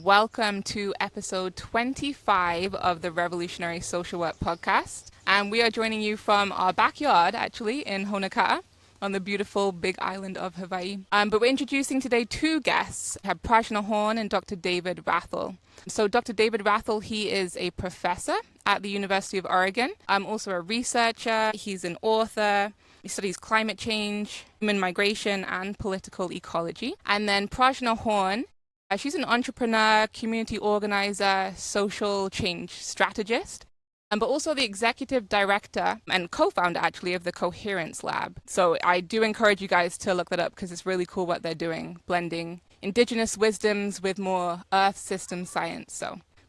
welcome to episode 25 of the Revolutionary Social Work Podcast. And we are joining you from our backyard, actually, in Honoka'a, on the beautiful big island of Hawaii. But we're introducing today two guests. We have Prajna Horn and Dr. David Wrathall. So Dr. David Wrathall, he is a professor at the University of Oregon. I'm also a researcher. He's an author. He studies climate change, human migration, and political ecology. And then Prajna Horn, she's an entrepreneur, community organizer, social change strategist, but also the executive director and co-founder, actually, of the Coherence Lab. So I do encourage you guys to look that up because it's really cool what they're doing, blending indigenous wisdoms with more earth system science.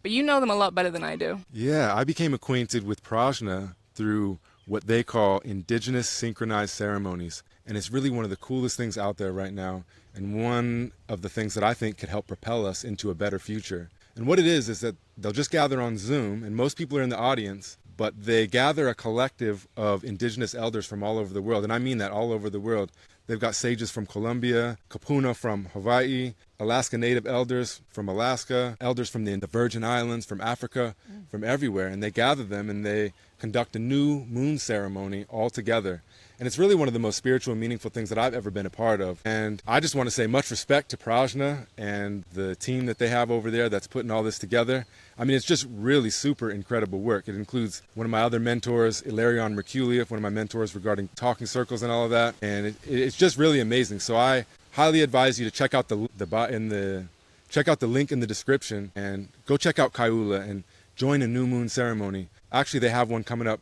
But you know them a lot better than I do. Yeah, I became acquainted with Prajna through what they call indigenous synchronized ceremonies. And it's really one of the coolest things out there right now, and one of the things that I think could help propel us into a better future. And what it is that they'll just gather on Zoom, and most people are in the audience, but they gather a collective of indigenous elders from all over the world. And I mean that, all over the world. They've got sages from Colombia, Kapuna from Hawaii, Alaska Native elders from Alaska, elders from the Virgin Islands, from Africa, from everywhere. And they gather them and they conduct a new moon ceremony all together. And it's really one of the most spiritual and meaningful things that I've ever been a part of. And I just want to say much respect to Prajna and the team that they have over there that's putting all this together. I mean, it's just really super incredible work. It includes one of my other mentors, Ilarion Merculia, one of my mentors regarding talking circles and all of that. And it's just really amazing. So I highly advise you to check out check out the link in the description and go check out Kaiāulu and join a new moon ceremony. Actually, they have one coming up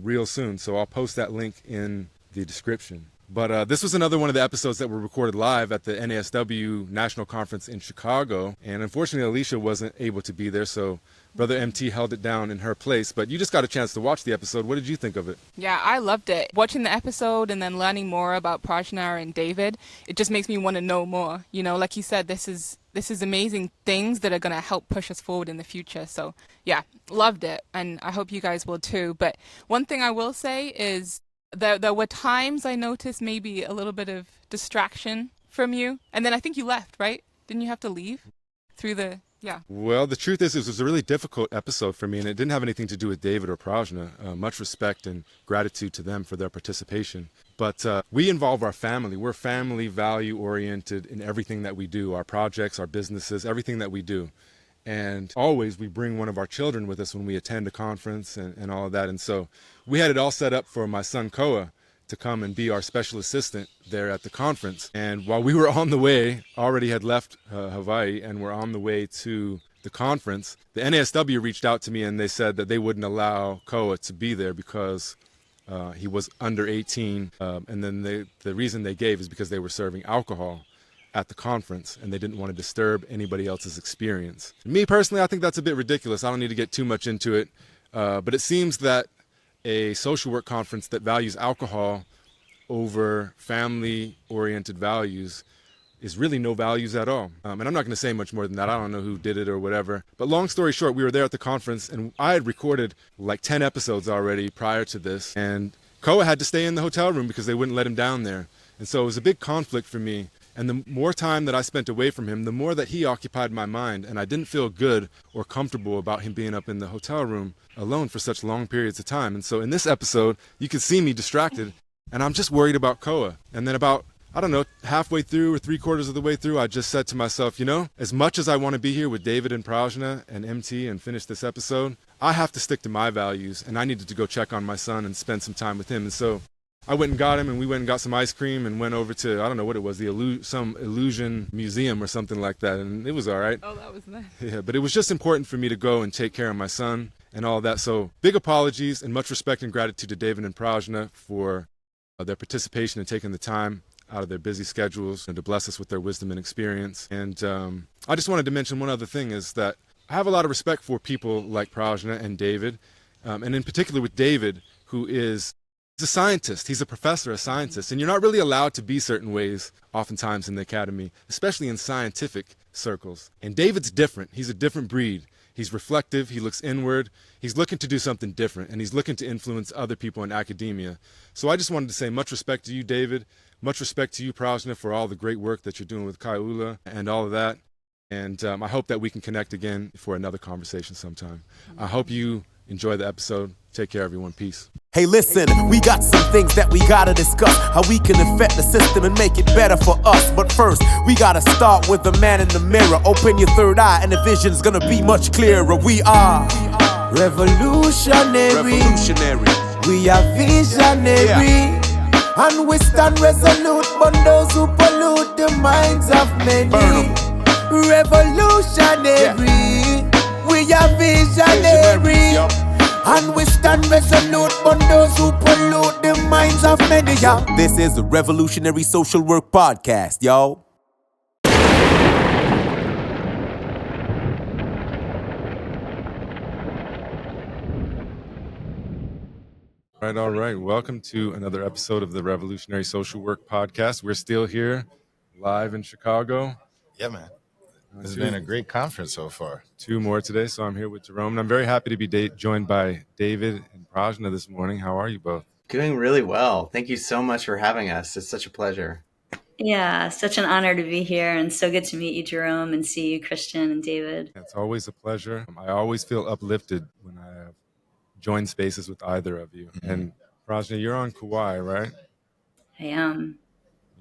real soon, so I'll post that link in the description. But this was another one of the episodes that were recorded live at the NASW National Conference in Chicago. And unfortunately, Alicia wasn't able to be there, so Brother MT held it down in her place. But you just got a chance to watch the episode. What did you think of it? Yeah, I loved it. Watching the episode and then learning more about Prajna and David, it just makes me want to know more. You know, like you said, this is amazing things that are going to help push us forward in the future. So yeah, loved it. And I hope you guys will too. But one thing I will say is there were times I noticed maybe a little bit of distraction from you. And then I think you left, right? Didn't you have to leave through the... Yeah. Well, the truth is, it was a really difficult episode for me, and it didn't have anything to do with David or Prajna. Much respect and gratitude to them for their participation. But we involve our family. We're family value oriented in everything that we do, our projects, our businesses, everything that we do. And always we bring one of our children with us when we attend a conference and all of that. And so we had it all set up for my son Koa to come and be our special assistant there at the conference. And while we were on the way, already had left Hawaii and were on the way to the conference, the NASW reached out to me and they said that they wouldn't allow Koa to be there because he was under 18. And then the reason they gave is because they were serving alcohol at the conference and they didn't want to disturb anybody else's experience. Me personally, I think that's a bit ridiculous. I don't need to get too much into it. But it seems that a social work conference that values alcohol over family-oriented values is really no values at all. And I'm not going to say much more than that. I don't know who did it or whatever. But long story short, we were there at the conference and I had recorded like 10 episodes already prior to this. And Koa had to stay in the hotel room because they wouldn't let him down there. And so it was a big conflict for me. And the more time that I spent away from him, the more that he occupied my mind. And I didn't feel good or comfortable about him being up in the hotel room alone for such long periods of time. And so in this episode, you can see me distracted and I'm just worried about Koa. And then about, I don't know, halfway through or 3/4 of the way through, I just said to myself, you know, as much as I want to be here with David and Prajna and MT and finish this episode, I have to stick to my values and I needed to go check on my son and spend some time with him. And so I went and got him and we went and got some ice cream and went over to, I don't know what it was, some illusion museum or something like that. And it was all right. Oh, that was nice. Yeah, but it was just important for me to go and take care of my son and all that. So big apologies and much respect and gratitude to David and Prajna for their participation and taking the time out of their busy schedules and to bless us with their wisdom and experience. And I just wanted to mention one other thing is that I have a lot of respect for people like Prajna and David, and in particular with David, who is he's a scientist. He's a professor, a scientist, and you're not really allowed to be certain ways oftentimes in the academy, especially in scientific circles. And David's different. He's a different breed. He's reflective. He looks inward. He's looking to do something different, and he's looking to influence other people in academia. So I just wanted to say much respect to you, David. Much respect to you, Prajna, for all the great work that you're doing with Kaiāulu and all of that. And I hope that we can connect again for another conversation sometime. I hope you enjoy the episode. Take care, everyone. Peace. Hey, listen, we got some things that we gotta discuss, how we can affect the system and make it better for us. But first, we gotta start with the man in the mirror. Open your third eye and the vision's gonna be much clearer. We are revolutionary. We are visionary. And we stand resolute on those who pollute the minds of many. Revolutionary. We are visionary. And we stand resolute on those who pollute the minds of many, y'all. This is the Revolutionary Social Work Podcast, y'all. All right. Welcome to another episode of the Revolutionary Social Work Podcast. We're still here live in Chicago. Yeah, man. This has been a great conference so far. 2 more today, so I'm here with Jerome. And I'm very happy to be joined by David and Prajna this morning. How are you both? Doing really well. Thank you so much for having us. It's such a pleasure. Yeah, such an honor to be here, and so good to meet you, Jerome, and see you, Christian and David. It's always a pleasure. I always feel uplifted when I join spaces with either of you. Mm-hmm. And Prajna, you're on Kauai, right? I am.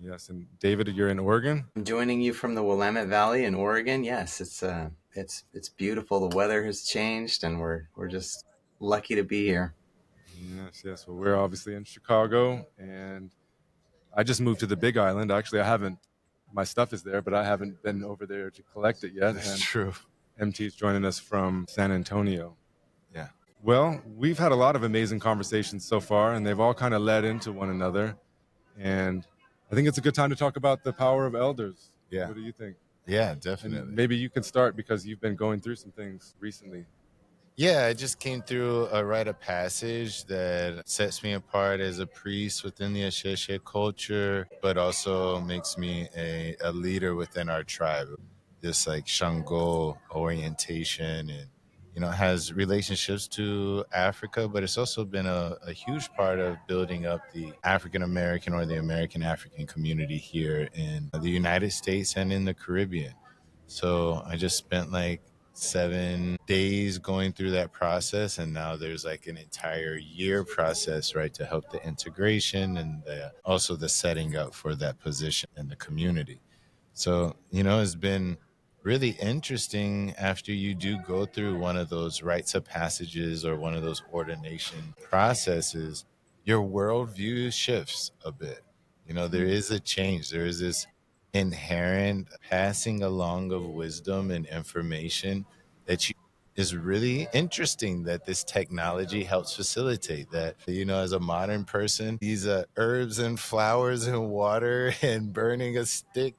Yes, and David, you're in Oregon? I'm joining you from the Willamette Valley in Oregon. Yes, it's beautiful. The weather has changed, and we're just lucky to be here. Yes. Well, we're obviously in Chicago, and I just moved to the Big Island. Actually, my stuff is there, but I haven't been over there to collect it yet. That's true. MT's joining us from San Antonio. Yeah. Well, we've had a lot of amazing conversations so far, and they've all kind of led into one another. And I think it's a good time to talk about the power of elders. Yeah. What do you think? Yeah, definitely. And maybe you can start because you've been going through some things recently. Yeah, I just came through a rite of passage that sets me apart as a priest within the Asheshe culture, but also makes me a leader within our tribe. This like Shango orientation and, has relationships to Africa, but it's also been a huge part of building up the African-American or the American-African community here in the United States and in the Caribbean. So I just spent 7 days going through that process, and now there's an entire year process, right, to help the integration and also the setting up for that position in the community. So, it's been really interesting after you do go through one of those rites of passages or one of those ordination processes, your worldview shifts a bit. There is a change. There is this inherent passing along of wisdom and information that is really interesting that this technology helps facilitate that. As a modern person, these herbs and flowers and water and burning a stick,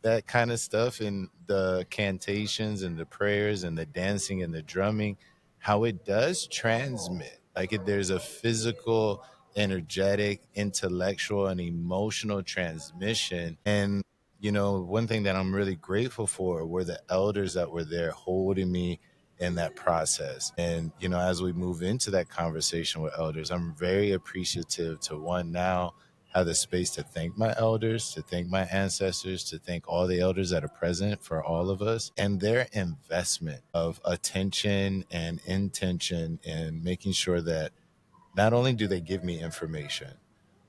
that kind of stuff, and the cantations and the prayers and the dancing and the drumming, how it does transmit. There's a physical, energetic, intellectual, and emotional transmission. And one thing that I'm really grateful for were the elders that were there holding me in that process. And, as we move into that conversation with elders, I'm very appreciative to now have the space to thank my elders, to thank my ancestors, to thank all the elders that are present for all of us, and their investment of attention and intention in making sure that not only do they give me information,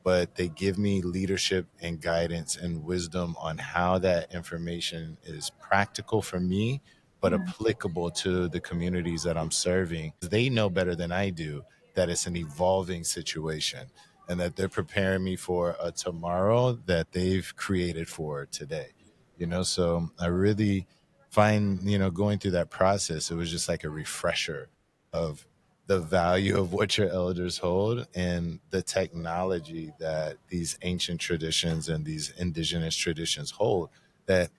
but they give me leadership and guidance and wisdom on how that information is practical for me, but applicable to the communities that I'm serving. They know better than I do that it's an evolving situation and that they're preparing me for a tomorrow that they've created for today. So I really find, going through that process, it was just like a refresher of the value of what your elders hold and the technology that these ancient traditions and these indigenous traditions hold that,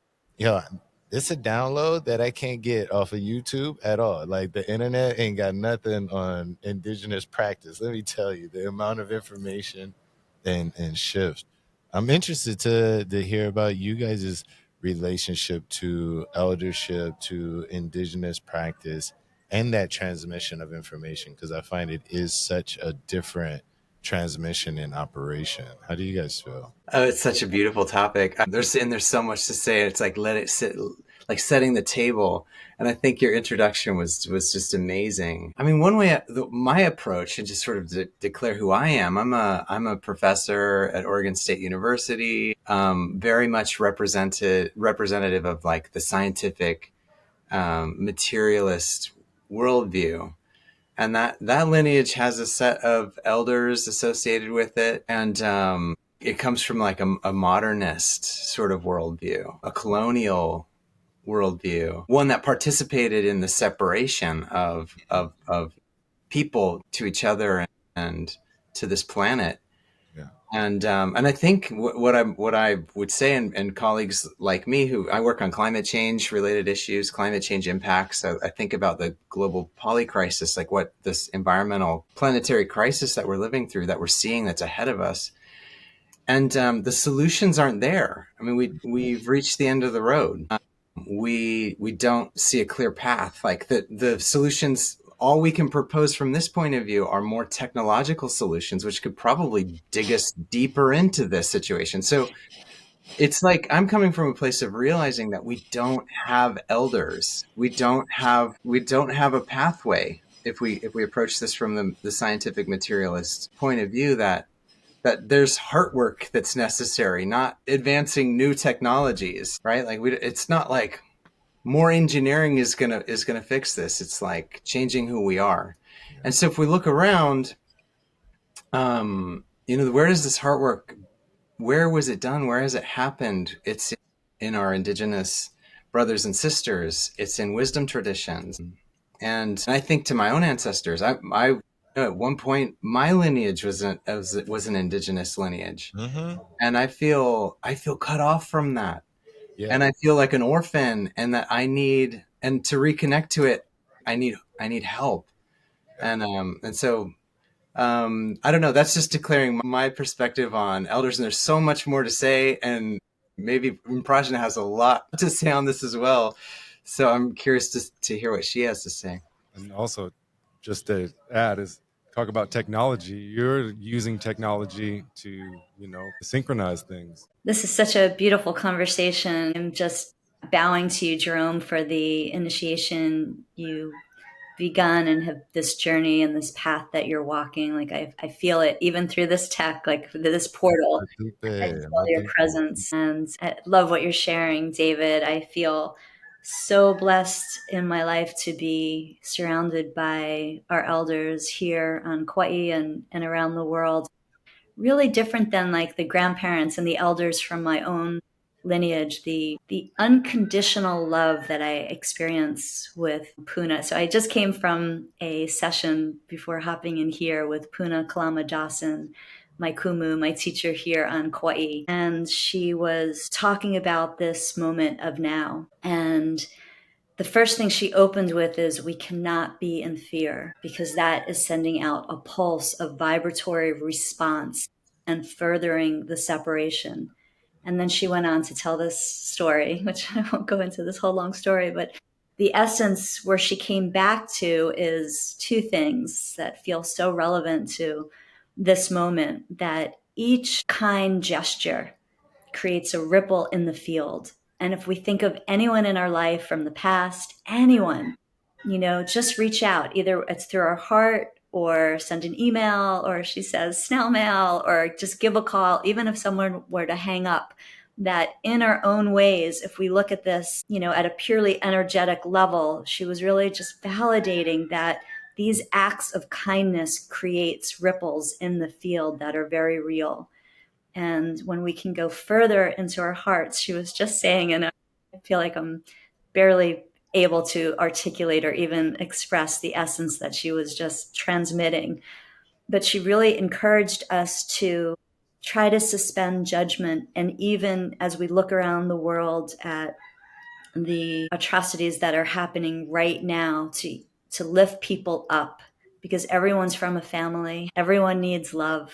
it's a download that I can't get off of YouTube at all. The internet ain't got nothing on indigenous practice. Let me tell you, the amount of information and shift. I'm interested to hear about you guys' relationship to eldership, to indigenous practice, and that transmission of information, because I find it is such a different transmission and operation. How do you guys feel? Oh, it's such a beautiful topic. There's so much to say. It's let it sit. like setting the table. And I think your introduction was just amazing. I mean, one way my approach, and just sort of declare who I am. I'm a professor at Oregon State University, very much representative of like the scientific materialist worldview. And that lineage has a set of elders associated with it. And it comes from like a modernist sort of worldview, a colonial worldview, one that participated in the separation of people to each other and to this planet. And I think what I would say, and colleagues like me who I work on climate change related issues, climate change impacts. I think about the global polycrisis, like what this environmental planetary crisis that we're living through, that we're seeing, that's ahead of us. And the solutions aren't there. I mean, we've reached the end of the road. We don't see a clear path. Like the solutions, all we can propose from this point of view are more technological solutions, which could probably dig us deeper into this situation. So it's like I'm coming from a place of realizing that we don't have elders. We don't have a pathway if we approach this from the scientific materialist point of view, that there's heart work that's necessary, not advancing new technologies, right? Like it's not like more engineering is gonna fix this. It's like changing who we are. And so if we look around, where does this heart work? Where was it done? Where has it happened? It's in our indigenous brothers and sisters. It's in wisdom traditions. And I think to my own ancestors, I at one point my lineage was an indigenous lineage, and I feel cut off from that. Yeah. And I feel like an orphan, and that and to reconnect to it, I need help. And so I don't know, that's just declaring my perspective on elders, and there's so much more to say, and maybe Prajna has a lot to say on this as well. So I'm curious to hear what she has to say. And also, just to add, is talk about technology. You're using technology to, synchronize things. This is such a beautiful conversation. I'm just bowing to you, Jerome, for the initiation you begun and have this journey and this path that you're walking. Like I feel it even through this tech, like this portal. I feel your presence, and I love what you're sharing, David. I feel so blessed in my life to be surrounded by our elders here on Kauai and around the world. Really different than like the grandparents and the elders from my own lineage, the unconditional love that I experience with Puna. So I just came from a session before hopping in here with Puna Kalama Dawson, my kumu, my teacher here on Kauai. And she was talking about this moment of now. And the first thing she opened with is we cannot be in fear, because that is sending out a pulse of vibratory response and furthering the separation. And then she went on to tell this story, which I won't go into this whole long story, but the essence where she came back to is two things that feel so relevant to this moment, that each kind gesture creates a ripple in the field. And if we think of anyone in our life from the past, anyone, just reach out. Either it's through our heart, or send an email, or she says snail mail, or just give a call, even if someone were to hang up. That in our own ways, if we look at this, at a purely energetic level, she was really just validating that these acts of kindness creates ripples in the field that are very real. And when we can go further into our hearts, she was just saying, and I feel like I'm barely able to articulate or even express the essence that she was just transmitting. But she really encouraged us to try to suspend judgment. And even as we look around the world at the atrocities that are happening right now, to lift people up, because everyone's from a family, everyone needs love,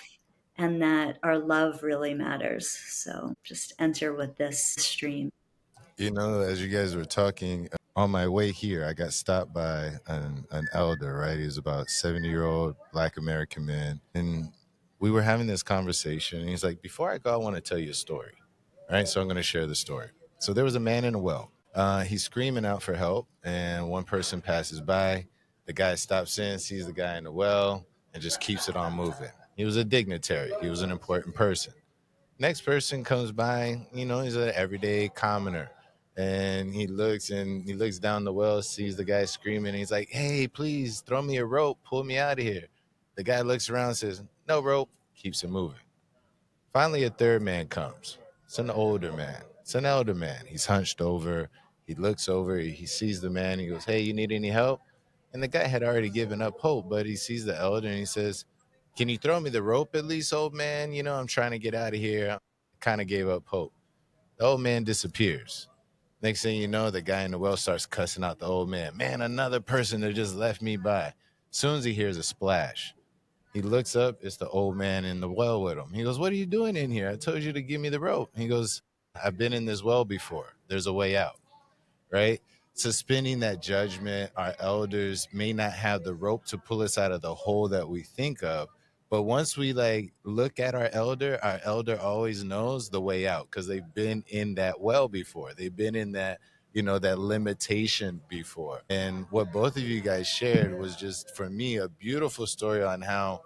and that our love really matters. So just enter with this stream. As you guys were talking, on my way here, I got stopped by an elder, right? He was about 70-year-old Black American man. And we were having this conversation. And he's like, before I go, I want to tell you a story. All right, so I'm going to share the story. So there was a man in a well. He's screaming out for help, and one person passes by. The guy stops in, sees the guy in the well, and just keeps it on moving. He was a dignitary. He was an important person. Next person comes by, he's an everyday commoner. And he looks down the well, sees the guy screaming, and he's like, "Hey, please throw me a rope, pull me out of here." The guy looks around, says, "No rope," keeps it moving. Finally, a third man comes. It's an older man. It's an elder man. He's hunched over. He looks over. He sees the man. He goes, "Hey, you need any help?" And the guy had already given up hope, but he sees the elder and he says, "Can you throw me the rope at least, old man? I'm trying to get out of here." Kind of gave up hope. The old man disappears. Next thing you know, the guy in the well starts cussing out the old man. "Man, another person that just left me by." As soon as he hears a splash, he looks up. It's the old man in the well with him. He goes, "What are you doing in here? I told you to give me the rope." He goes, "I've been in this well before. There's a way out." Right? Suspending that judgment, our elders may not have the rope to pull us out of the hole that we think of. But once we look at our elder always knows the way out because they've been in that well before. They've been in that, that limitation before. And what both of you guys shared was just, for me, a beautiful story on how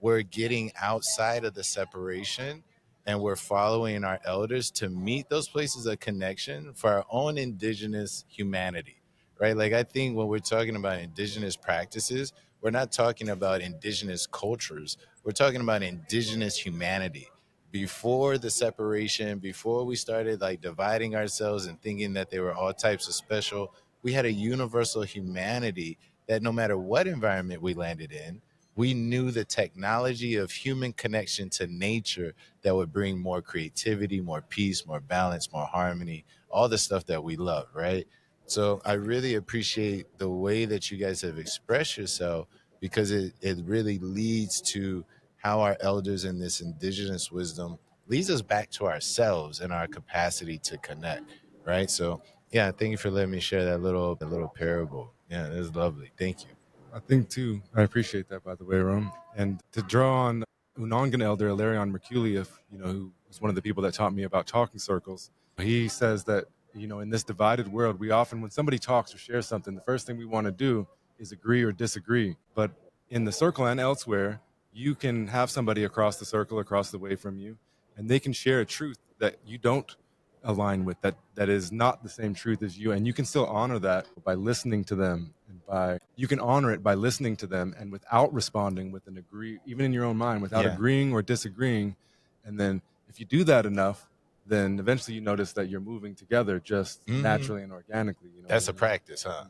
we're getting outside of the separation and we're following our elders to meet those places of connection for our own indigenous humanity, right? Like, I think when we're talking about indigenous practices, we're not talking about indigenous cultures. We're talking about indigenous humanity. Before the separation, before we started dividing ourselves and thinking that they were all types of special, we had a universal humanity that no matter what environment we landed in, we knew the technology of human connection to nature that would bring more creativity, more peace, more balance, more harmony, all the stuff that we love, right? So I really appreciate the way that you guys have expressed yourself because it really leads to how our elders in this indigenous wisdom leads us back to ourselves and our capacity to connect, right? So yeah, thank you for letting me share that little parable. Yeah, it was lovely. Thank you. I think too. I appreciate that, by the way, Rome. And to draw on Unangan elder Ilarion Merculius, who was one of the people that taught me about talking circles. He says that, in this divided world, we often, when somebody talks or shares something, the first thing we want to do is agree or disagree. But in the circle and elsewhere, you can have somebody across the circle, across the way from you, and they can share a truth that you don't align with, that is not the same truth as you, and you can still honor that by listening to them, and you can honor it by listening to them and without responding with an agree, even in your own mind, without agreeing or disagreeing. And then if you do that enough, then eventually you notice that you're moving together just naturally and organically. That's a practice, huh?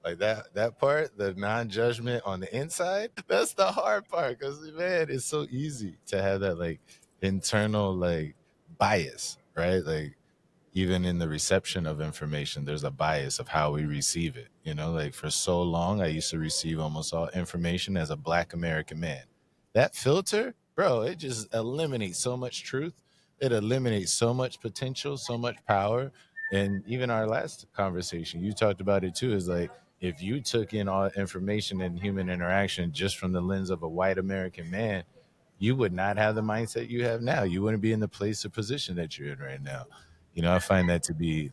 Like that part, the non-judgment on the inside, that's the hard part because, man, it's so easy to have that internal bias, right? Even in the reception of information, there's a bias of how we receive it. For so long, I used to receive almost all information as a Black American man. That filter, bro, it just eliminates so much truth. It eliminates so much potential, so much power. And even our last conversation, you talked about it too, is if you took in all information and human interaction just from the lens of a white American man, you would not have the mindset you have now. You wouldn't be in the place or position that you're in right now. I find that to be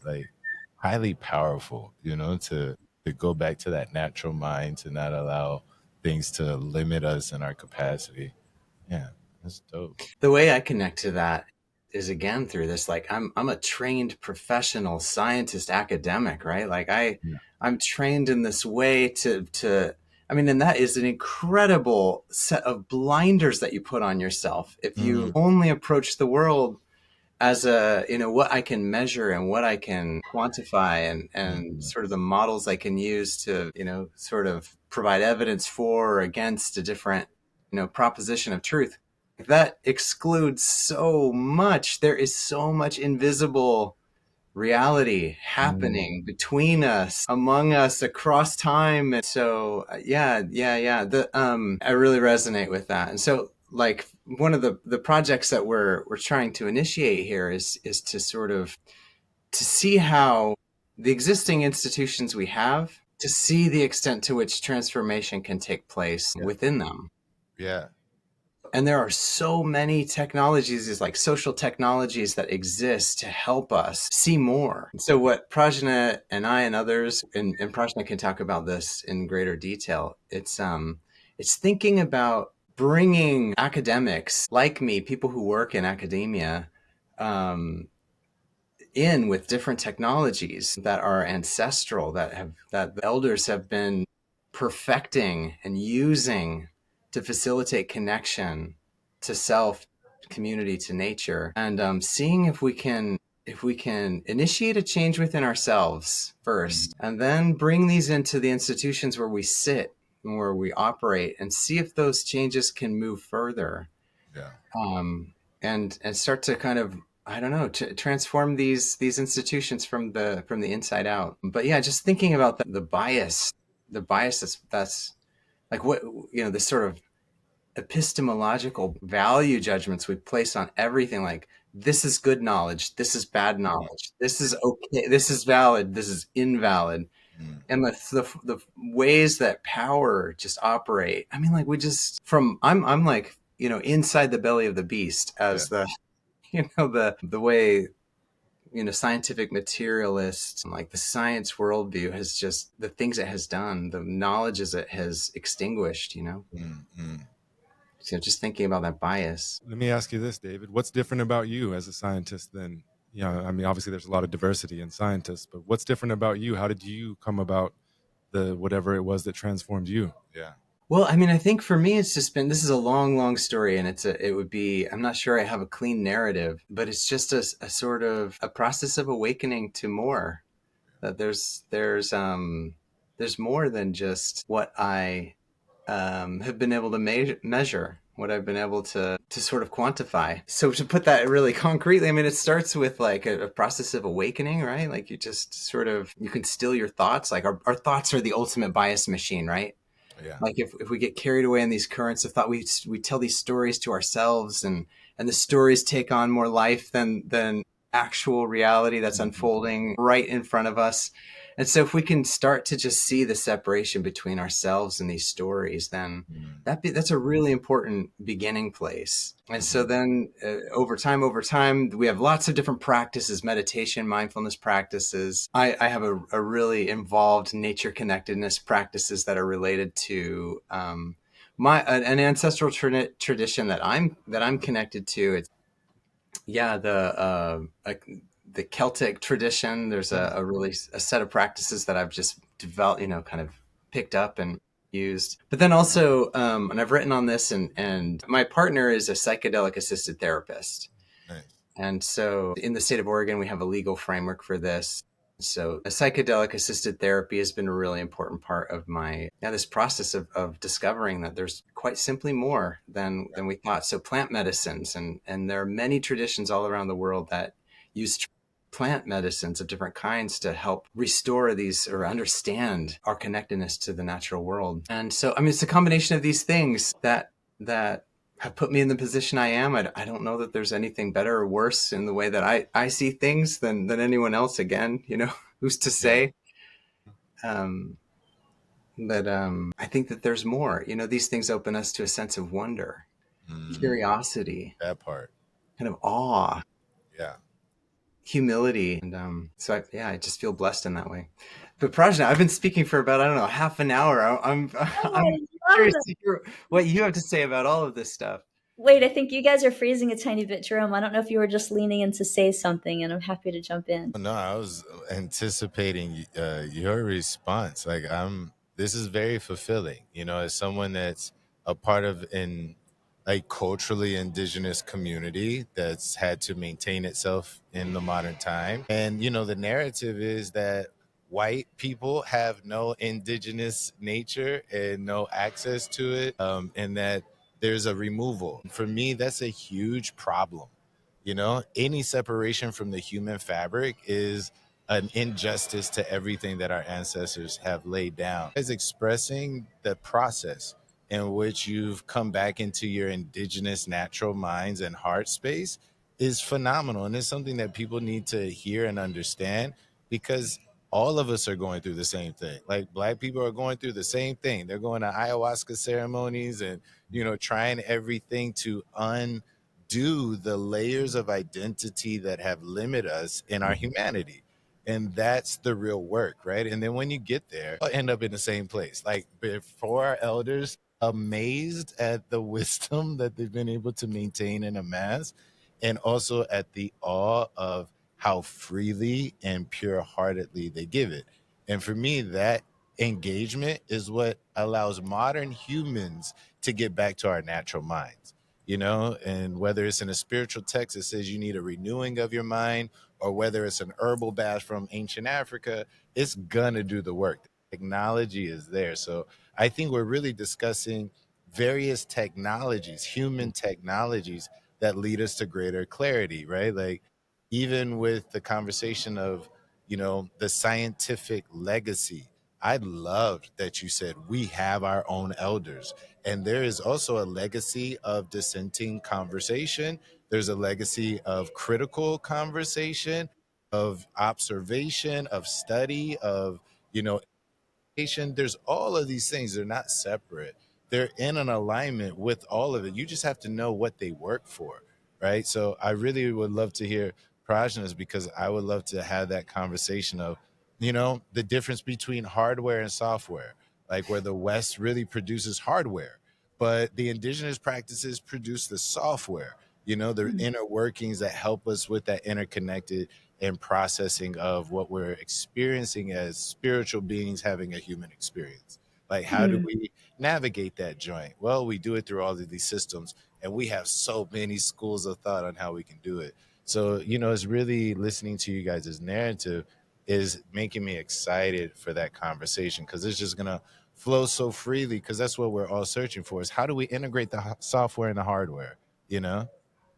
highly powerful, to go back to that natural mind, to not allow things to limit us in our capacity. Yeah, that's dope. The way I connect to that is again through this, I'm a trained professional scientist academic, right? I'm trained in this way and that is an incredible set of blinders that you put on yourself. If you only approach the world as what I can measure and what I can quantify and sort of the models I can use to, sort of provide evidence for or against a different, proposition of truth, that excludes so much. There is so much invisible reality happening between us, among us, across time. And so, yeah. I really resonate with that. And so, one of the projects that we're trying to initiate here is to sort of to see how the existing institutions we have, to see the extent to which transformation can take place within them. Yeah. And there are so many technologies, these like social technologies that exist to help us see more. So what Prajna and I and others, and Prajna can talk about this in greater detail, it's thinking about bringing academics like me, people who work in academia, in with different technologies that are ancestral, that the elders have been perfecting and using to facilitate connection to self, community, to nature, and seeing if we can initiate a change within ourselves first, and then bring these into the institutions where we sit and where we operate, and see if those changes can move further. And start to kind of, I don't know, to transform these institutions from the inside out. But yeah, just thinking about the bias that's like, what, this sort of epistemological value judgments we place on everything, like, this is good knowledge, this is bad knowledge, this is okay, this is valid, this is invalid. And the ways that power just operate. I mean, like, I'm like, inside the belly of the beast, as the way, scientific materialists, like the science worldview has just, the things it has done, the knowledges it has extinguished, So just thinking about that bias. Let me ask you this, David. What's different about you as a scientist than, I mean, obviously there's a lot of diversity in scientists, but what's different about you? How did you come about the whatever it was that transformed you? Yeah. Well, I mean, I think for me, it's just been, this is a long, long story, and it would be, I'm not sure I have a clean narrative, but it's just a sort of a process of awakening to more, that there's more than just what I have been able to measure, what I've been able to sort of quantify. So to put that really concretely, I mean, it starts with like a process of awakening, right? Like, you just sort of, you can still your thoughts. Like, our thoughts are the ultimate bias machine, right? Yeah. Like, if we get carried away in these currents of thought, we tell these stories to ourselves, and the stories take on more life than actual reality that's unfolding right in front of us. And so if we can start to just see the separation between ourselves and these stories, then that's a really important beginning place. And so then over time, we have lots of different practices, meditation, mindfulness practices. I have a really involved nature connectedness practices that are related to an ancestral tradition that I'm connected to. It's the Celtic tradition. There's a set of practices that I've just developed, kind of picked up and used. But then also, and I've written on this, and my partner is a psychedelic assisted therapist. Nice. And so in the state of Oregon, we have a legal framework for this. So a psychedelic assisted therapy has been a really important part of this process of discovering that there's quite simply more than we thought. So plant medicines, and there are many traditions all around the world that use plant medicines of different kinds to help restore these, or understand our connectedness to the natural world. And so, I mean, it's a combination of these things that have put me in the position I am. I don't know that there's anything better or worse in the way that I see things than anyone else. Again, who's to say? But I think that there's more. These things open us to a sense of wonder, curiosity, That part. kind of awe, Yeah. humility. And so I just feel blessed in that way. But Prajna, I've been speaking for about, I don't know, half an hour. I'm curious to hear what you have to say about all of this stuff. Wait, I think you guys are freezing a tiny bit, Jerome. I don't know if you were just leaning in to say something, and I'm happy to jump in. No, I was anticipating your response. Like, this is very fulfilling, as someone that's a part of a culturally indigenous community that's had to maintain itself in the modern time. And, the narrative is that white people have no indigenous nature and no access to it, and that there's a removal. For me, that's a huge problem. Any separation from the human fabric is an injustice to everything that our ancestors have laid down. It's expressing the process in which you've come back into your indigenous natural minds and heart space is phenomenal. And it's something that people need to hear and understand, because all of us are going through the same thing. Like Black people are going through the same thing. They're going to ayahuasca ceremonies and, trying everything to undo the layers of identity that have limited us in our humanity. And that's the real work, right? And then when you get there, I'll end up in the same place. Like before our elders, amazed at the wisdom that they've been able to maintain and amass, and also at the awe of how freely and pure heartedly they give it. And for me, that engagement is what allows modern humans to get back to our natural minds, and whether it's in a spiritual text that says you need a renewing of your mind, or whether it's an herbal bath from ancient Africa, it's gonna do the work. Technology is there. So I think we're really discussing various technologies, human technologies that lead us to greater clarity, right? Like even with the conversation of, the scientific legacy, I loved that you said we have our own elders. And there is also a legacy of dissenting conversation. There's a legacy of critical conversation, of observation, of study, of, you know, there's all of these things. They're not separate. They're in an alignment with all of it. You just have to know what they work for, right? So I really would love to hear Prajna's, because I would love to have that conversation of, the difference between hardware and software, like where the West really produces hardware, but the indigenous practices produce the software, the inner workings that help us with that interconnected and processing of what we're experiencing as spiritual beings having a human experience. Like, how do we navigate that joint? Well, we do it through all of these systems, and we have so many schools of thought on how we can do it. So, it's really listening to you guys' narrative is making me excited for that conversation, because it's just going to flow so freely, because that's what we're all searching for, is how do we integrate the software and the hardware, you know?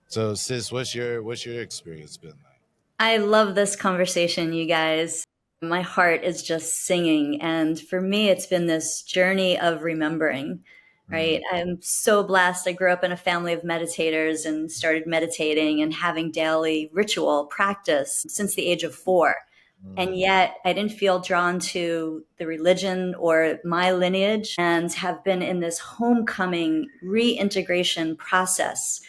So, sis, what's your experience been like? I love this conversation, you guys. My heart is just singing. And for me, it's been this journey of remembering, right? I'm so blessed. I grew up in a family of meditators and started meditating and having daily ritual practice since the age of 4. And yet I didn't feel drawn to the religion or my lineage, and have been in this homecoming reintegration process,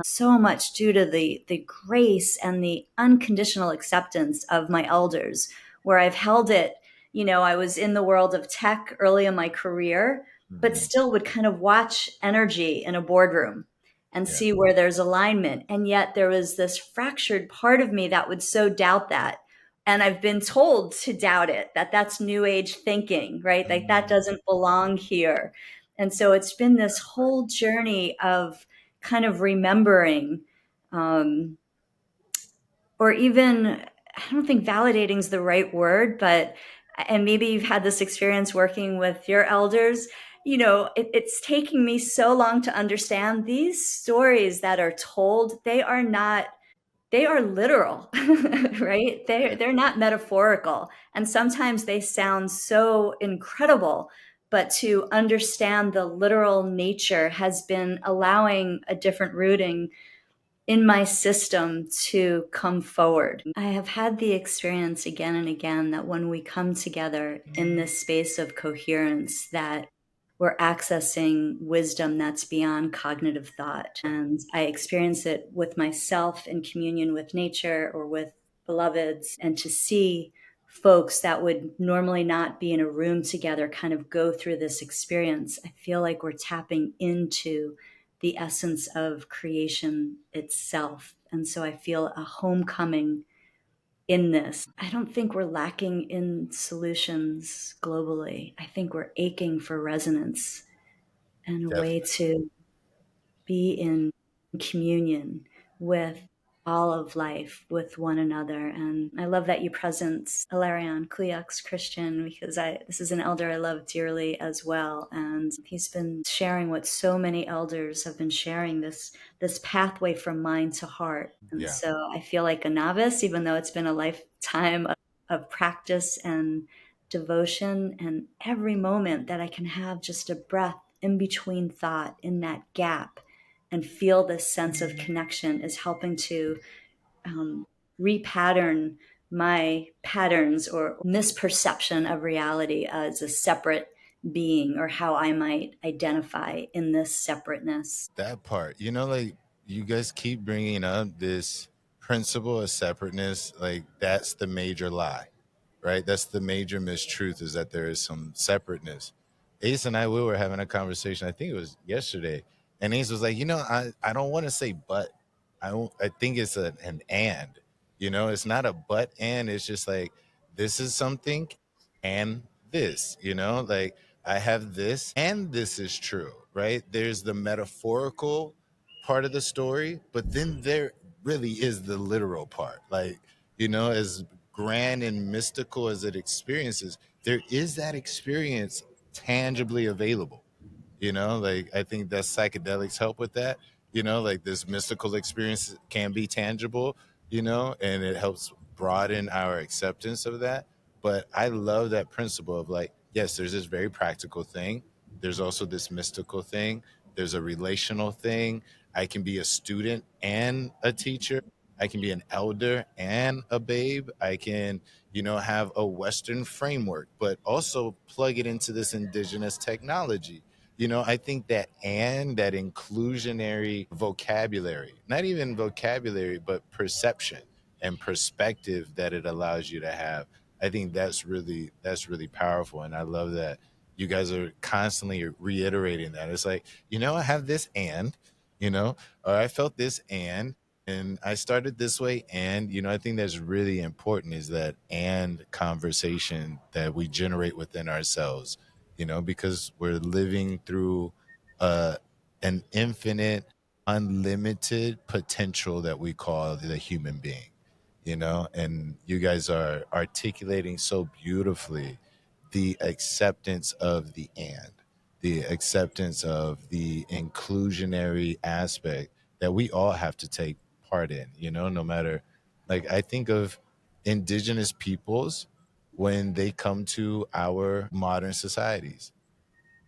so much due to the grace and the unconditional acceptance of my elders, where I've held it. I was in the world of tech early in my career, but still would kind of watch energy in a boardroom and see where there's alignment. And yet there was this fractured part of me that would so doubt that. And I've been told to doubt it, that that's new age thinking, right? Like that doesn't belong here. And so it's been this whole journey of kind of remembering, or even, I don't think validating is the right word, but, and maybe you've had this experience working with your elders, it's taking me so long to understand these stories that are told. They are literal, right? They're not metaphorical. And sometimes they sound so incredible, but to understand the literal nature has been allowing a different rooting in my system to come forward. I have had the experience again and again that when we come together in this space of coherence, that we're accessing wisdom that's beyond cognitive thought. And I experience it with myself in communion with nature or with beloveds, and to see folks that would normally not be in a room together kind of go through this experience, I feel like we're tapping into the essence of creation itself. And so I feel a homecoming in this. I don't think we're lacking in solutions globally. I think we're aching for resonance and a way to be in communion with all of life, with one another. And I love that you present Ilarion Kuyak's Christian, because this is an elder I love dearly as well. And he's been sharing what so many elders have been sharing, this pathway from mind to heart. And so I feel like a novice, even though it's been a lifetime of practice and devotion, and every moment that I can have just a breath in between thought, in that gap, and feel this sense of connection is helping to repattern my patterns or misperception of reality as a separate being, or how I might identify in this separateness. That part, like you guys keep bringing up this principle of separateness. Like that's the major lie, right? That's the major mistruth, is that there is some separateness. Ace and we were having a conversation, I think it was yesterday, and Ace was like, I don't want to say but. I think it's an and. It's not a but and. It's just like, this is something and this, like I have this and this is true, right? There's the metaphorical part of the story, but then there really is the literal part. Like, as grand and mystical as it experiences, there is that experience tangibly available. Like I think that psychedelics help with that. Like this mystical experience can be tangible, and it helps broaden our acceptance of that. But I love that principle of like, yes, there's this very practical thing. There's also this mystical thing. There's a relational thing. I can be a student and a teacher. I can be an elder and a babe. I can, have a Western framework, but also plug it into this indigenous technology. I think that inclusionary vocabulary, not even vocabulary, but perception and perspective that it allows you to have, I think that's really powerful. And I love that you guys are constantly reiterating that. It's like, I have this and, or I felt this and I started this way. And, I think that's really important, is that and conversation that we generate within ourselves, because we're living through an infinite, unlimited potential that we call the human being, and you guys are articulating so beautifully the acceptance of the acceptance of the inclusionary aspect that we all have to take part in, no matter, like I think of indigenous peoples when they come to our modern societies,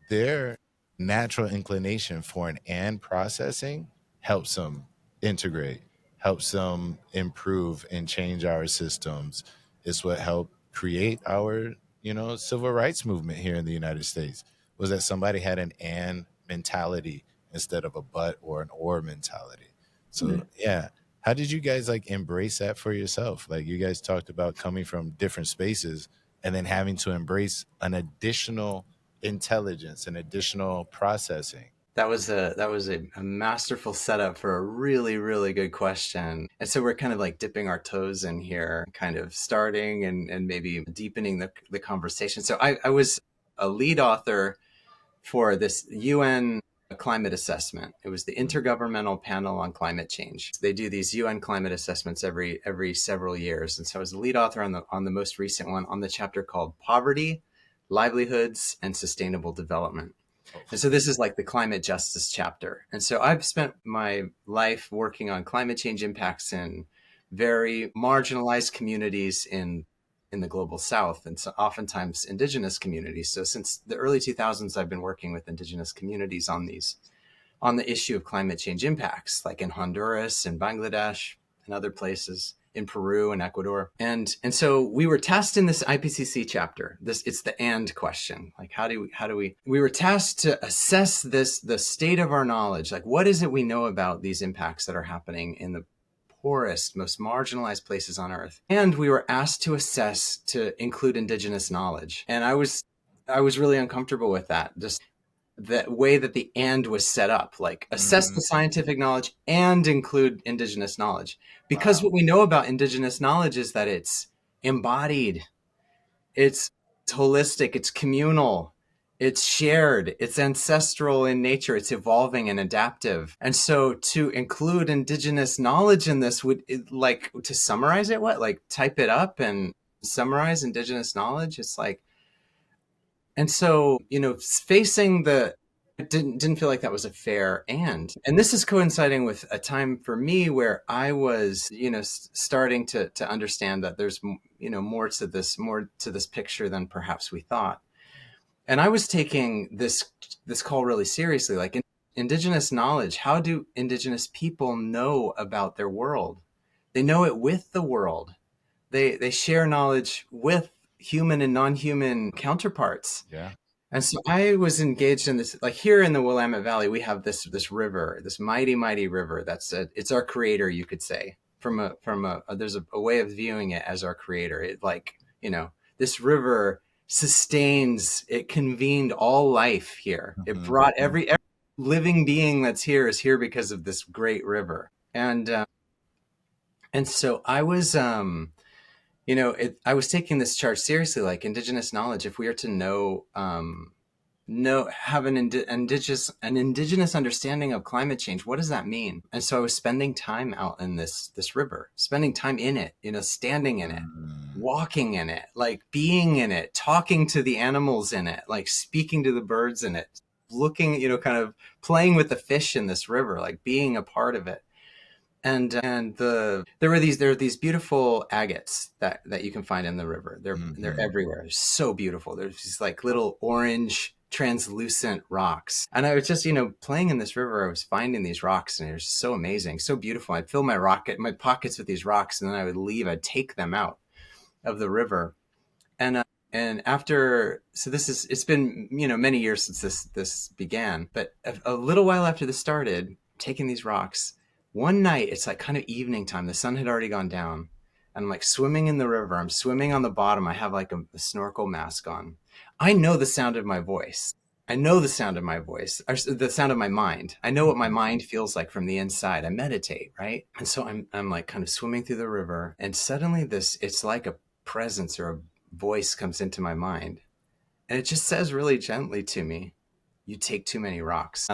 their natural inclination for an and processing helps them integrate, helps them improve and change our systems. It's what helped create our, civil rights movement here in the United States, was that somebody had an and mentality instead of a but or an or mentality. So yeah. How did you guys like embrace that for yourself? Like you guys talked about coming from different spaces and then having to embrace an additional intelligence and additional processing. That was a masterful setup for a really, really good question. And so we're kind of like dipping our toes in here, kind of starting and maybe deepening the conversation. So I was a lead author for this UN climate assessment. It was the Intergovernmental Panel on Climate Change. They do these UN climate assessments every several years. And so I was the lead author on the most recent one, on the chapter called Poverty, Livelihoods, and Sustainable Development. And so this is like the climate justice chapter. And so I've spent my life working on climate change impacts in very marginalized communities in the global South, and so oftentimes indigenous communities. So since the early 2000s, I've been working with indigenous communities on the issue of climate change impacts, like in Honduras and Bangladesh and other places, in Peru and Ecuador. And so we were tasked in this IPCC chapter. It's the and question. Like, how do we were tasked to assess the state of our knowledge. Like, what is it we know about these impacts that are happening in the poorest, most marginalized places on Earth? And we were asked to assess, to include indigenous knowledge. And I was really uncomfortable with that. Just the way that the and was set up, like assess the scientific knowledge and include indigenous knowledge. Because what we know about indigenous knowledge is that it's embodied, it's holistic, it's communal, it's shared, it's ancestral in nature, it's evolving and adaptive. And so to include indigenous knowledge in this would, like, to summarize it, type it up and summarize indigenous knowledge. It's like, and so, facing it didn't feel like that was a fair and this is coinciding with a time for me where I was, starting to understand that there's, more to this picture than perhaps we thought. And I was taking this call really seriously, like indigenous knowledge. How do indigenous people know about their world? They know it with the world. they share knowledge with human and non-human counterparts. Yeah. And so I was engaged in this, like here in the Willamette Valley, we have this river, this mighty, mighty river. It's our creator, you could say. There's a way of viewing it as our creator. It, like, you know, this river sustains, it convened all life here. It brought every living being that's here is here because of this great river. And so I was, you know, I was taking this charge seriously, like indigenous knowledge. If we are to have an indigenous understanding of climate change, what does that mean? And so I was spending time out in this river, spending time in it, you know, standing in it, walking in it, like being in it, talking to the animals in it, like speaking to the birds in it, looking, you know, kind of playing with the fish in this river, like being a part of it. And there are these beautiful agates that you can find in the river. They're everywhere. They're so beautiful. There's these like little orange translucent rocks. And I was just, you know, playing in this river. I was finding these rocks, and it was so amazing, so beautiful. I'd fill my pockets with these rocks, and then I would leave. I'd take them out of the river. And after, so it's been, you know, many years since this began, but a little while after this started, taking these rocks, one night, it's like kind of evening time. The sun had already gone down, and I'm like swimming in the river. I'm swimming on the bottom. I have like a snorkel mask on. I know the sound of my voice. I know the sound of my voice, or the sound of my mind. I know what my mind feels like from the inside. I meditate, right? And so I'm like kind of swimming through the river, and suddenly it's like a presence or a voice comes into my mind, and it just says really gently to me, "You take too many rocks."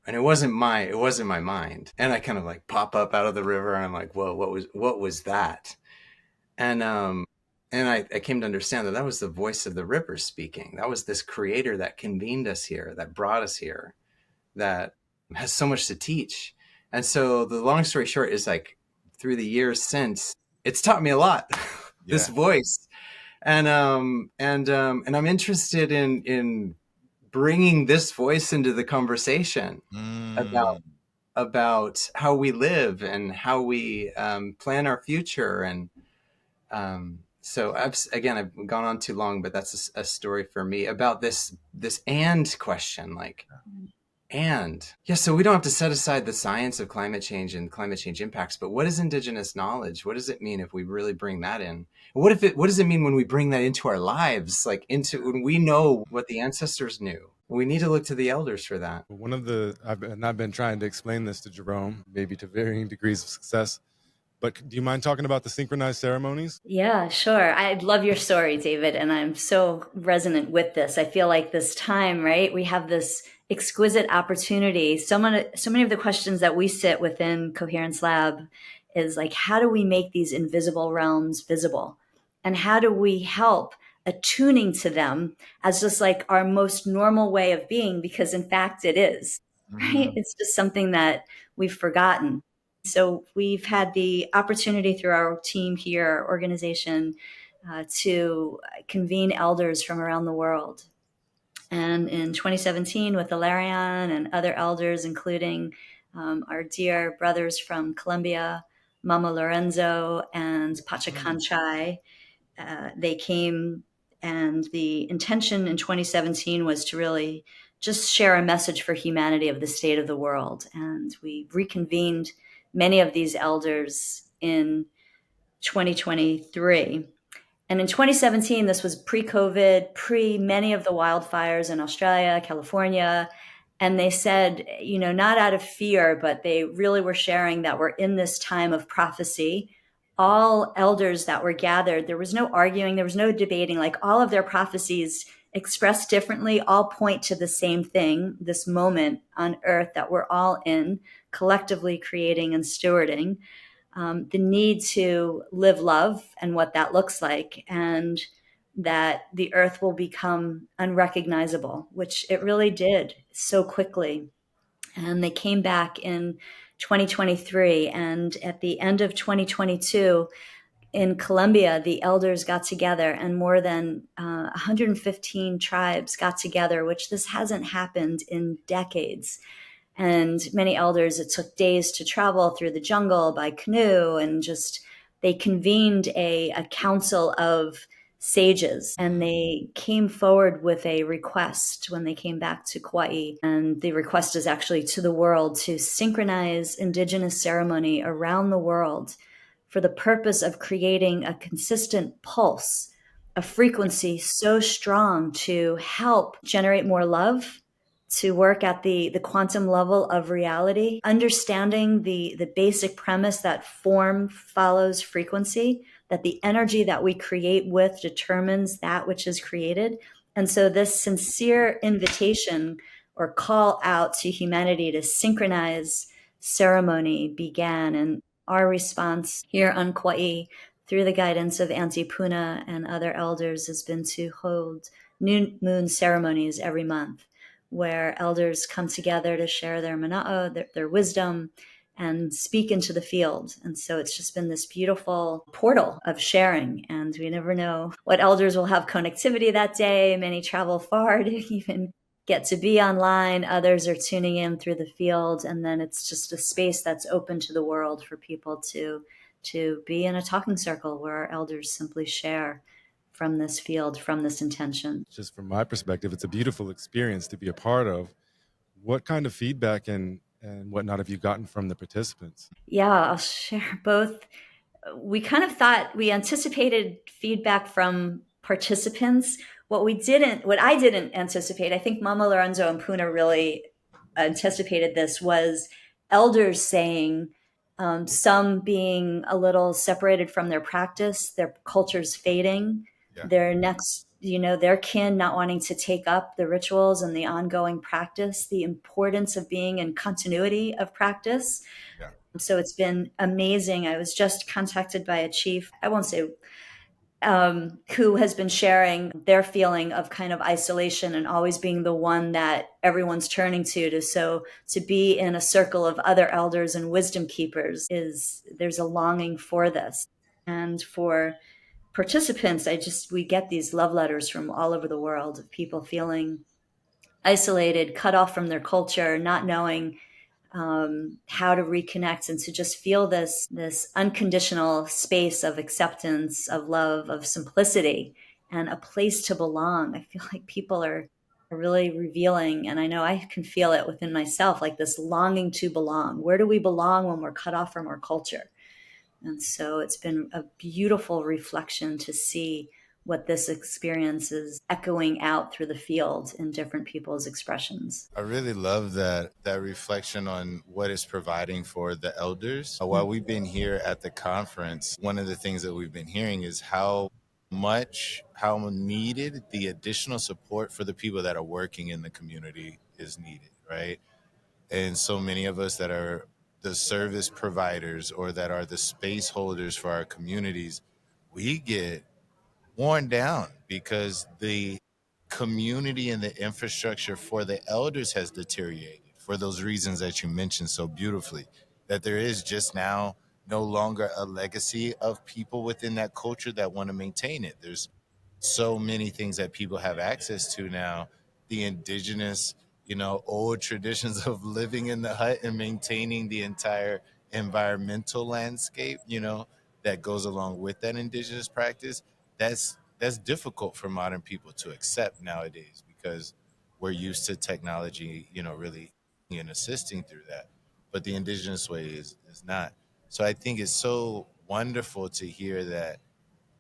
And it wasn't my mind. And I kind of like pop up out of the river, and I'm like, whoa, what was that? And I came to understand that was the voice of the river speaking. That was this creator that convened us here, that brought us here, that has so much to teach. And so the long story short is, like, through the years since, it's taught me a lot, this voice. And I'm interested in bringing this voice into the conversation about how we live and how we plan our future. And so I've gone on too long, but that's a story for me about this and question, like, so we don't have to set aside the science of climate change and climate change impacts, but what is indigenous knowledge? What does it mean if we really bring that in? What does it mean when we bring that into our lives, like when we know what the ancestors knew? We need to look to the elders for that. I've been trying to explain this to Jerome, maybe to varying degrees of success, but do you mind talking about the synchronized ceremonies? Yeah, sure. I love your story, David, and I'm so resonant with this. I feel like this time, right, we have this exquisite opportunity. So many of the questions that we sit within Coherence Lab is like, how do we make these invisible realms visible? And how do we help attuning to them as just like our most normal way of being? Because in fact, it is, right? It's just something that we've forgotten. So we've had the opportunity through our team here, our organization, to convene elders from around the world. And in 2017, with Ilarion and other elders, including our dear brothers from Colombia, Mama Lorenzo and Pachacanchai, they came, and the intention in 2017 was to really just share a message for humanity of the state of the world. And we reconvened many of these elders in 2023. And in 2017, this was pre-COVID, many of the wildfires in Australia, California. And they said, you know, not out of fear, but they really were sharing that we're in this time of prophecy. All elders that were gathered, there was no arguing, there was no debating, like all of their prophecies expressed differently, all point to the same thing, this moment on earth that we're all in, collectively creating and stewarding. The need to live love and what that looks like, and that the earth will become unrecognizable, which it really did so quickly. And they came back in 2023. And at the end of 2022, in Colombia, the elders got together, and more than 115 tribes got together, which this hasn't happened in decades. And many elders, it took days to travel through the jungle by canoe and just they convened a council of sages, and they came forward with a request when they came back to Kauai. And the request is actually to the world to synchronize indigenous ceremony around the world for the purpose of creating a consistent pulse, a frequency so strong to help generate more love, to work at the quantum level of reality, understanding the basic premise that form follows frequency, that the energy that we create with determines that which is created. And so this sincere invitation or call out to humanity to synchronize ceremony began. And our response here on Kauai, through the guidance of Auntie Puna and other elders, has been to hold new moon ceremonies every month, where elders come together to share their mana'o, their wisdom, and speak into the field. And so it's just been this beautiful portal of sharing. And we never know what elders will have connectivity that day. Many travel far to even get to be online. Others are tuning in through the field. And then it's just a space that's open to the world for people to be in a talking circle where our elders simply share from this field, from this intention. Just from my perspective, it's a beautiful experience to be a part of. What kind of feedback and whatnot have you gotten from the participants? Yeah, I'll share both. We kind of thought we anticipated feedback from participants. What I didn't anticipate, I think Mama Lorenzo and Puna really anticipated this, was elders saying, some being a little separated from their practice, their culture's fading, their next, their kin not wanting to take up the rituals and the ongoing practice, the importance of being in continuity of practice. Yeah. So it's been amazing. I was just contacted by a chief, I won't say, who has been sharing their feeling of kind of isolation and always being the one that everyone's turning to be in a circle of other elders and wisdom keepers. There's a longing for this. And for participants, we get these love letters from all over the world of people feeling isolated, cut off from their culture, not knowing how to reconnect, and to just feel this unconditional space of acceptance, of love, of simplicity, and a place to belong. I feel like people are really revealing, and I know I can feel it within myself, like this longing to belong. Where do we belong when we're cut off from our culture? And so it's been a beautiful reflection to see what this experience is echoing out through the field in different people's expressions. I really love that reflection on what it's providing for the elders. While we've been here at the conference, one of the things that we've been hearing is how needed the additional support for the people that are working in the community is needed, right? And so many of us that are the service providers or that are the space holders for our communities, we get worn down because the community and the infrastructure for the elders has deteriorated for those reasons that you mentioned so beautifully, that there is just now no longer a legacy of people within that culture that want to maintain it. There's so many things that people have access to now. The indigenous, old traditions of living in the hut and maintaining the entire environmental landscape, that goes along with that indigenous practice. That's difficult for modern people to accept nowadays because we're used to technology, really and assisting through that. But the indigenous way is not. So I think it's so wonderful to hear that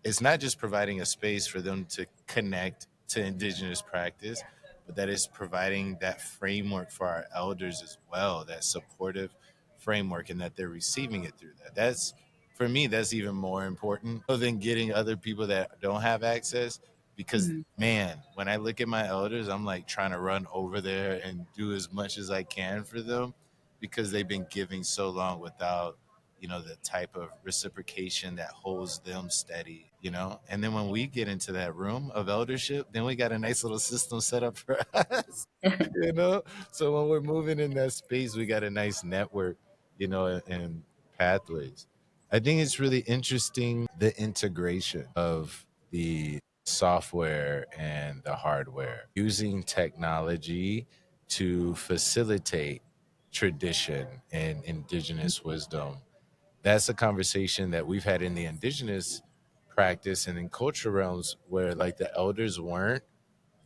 it's not just providing a space for them to connect to indigenous practice, but that it's providing that framework for our elders as well, that supportive framework, and that they're receiving it through that. That's, for me, that's even more important than getting other people that don't have access. Because, man, when I look at my elders, I'm like trying to run over there and do as much as I can for them because they've been giving so long without, the type of reciprocation that holds them steady, And then when we get into that room of eldership, then we got a nice little system set up for us, So when we're moving in that space, we got a nice network, and pathways. I think it's really interesting, the integration of the software and the hardware, using technology to facilitate tradition and indigenous wisdom. That's a conversation that we've had in the indigenous practice and in cultural realms where like the elders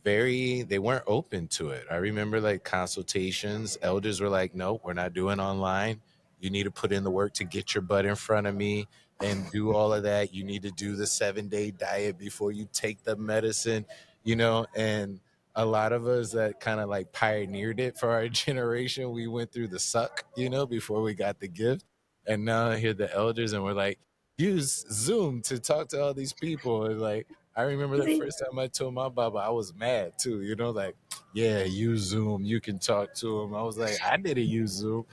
they weren't open to it. I remember like consultations, elders were like, no, we're not doing online. You need to put in the work to get your butt in front of me and do all of that. You need to do the 7-day diet before you take the medicine, and a lot of us that kind of like pioneered it for our generation, we went through the suck, before we got the gift. And now I hear the elders and we're like, use Zoom to talk to all these people. And like, I remember the first time I told my Baba, I was mad too, like, yeah, use Zoom, you can talk to him. I was like, I didn't use Zoom,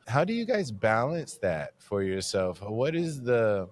How do you guys balance that for yourself? What is the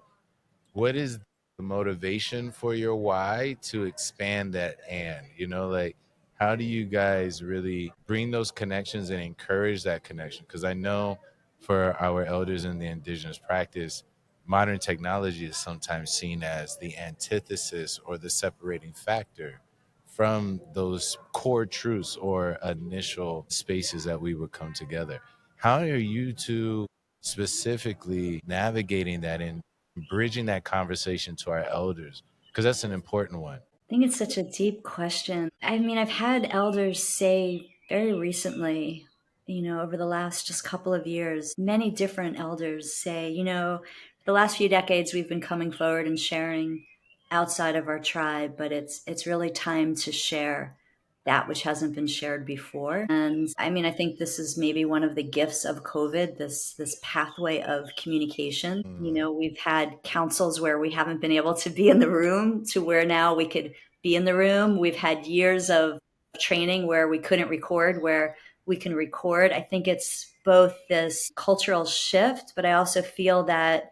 motivation for your why to expand that? And like, how do you guys really bring those connections and encourage that connection? Because I know for our elders in the indigenous practice, modern technology is sometimes seen as the antithesis or the separating factor from those core truths or initial spaces that we would come together. How are you two specifically navigating that and bridging that conversation to our elders? Because that's an important one. I think it's such a deep question. I mean, I've had elders say very recently, over the last just couple of years, many different elders say, the last few decades we've been coming forward and sharing outside of our tribe, but it's really time to share that which hasn't been shared before. And I mean, I think this is maybe one of the gifts of COVID, this pathway of communication. We've had councils where we haven't been able to be in the room to where now we could be in the room. We've had years of training where we couldn't record, where we can record. I think it's both this cultural shift, but I also feel that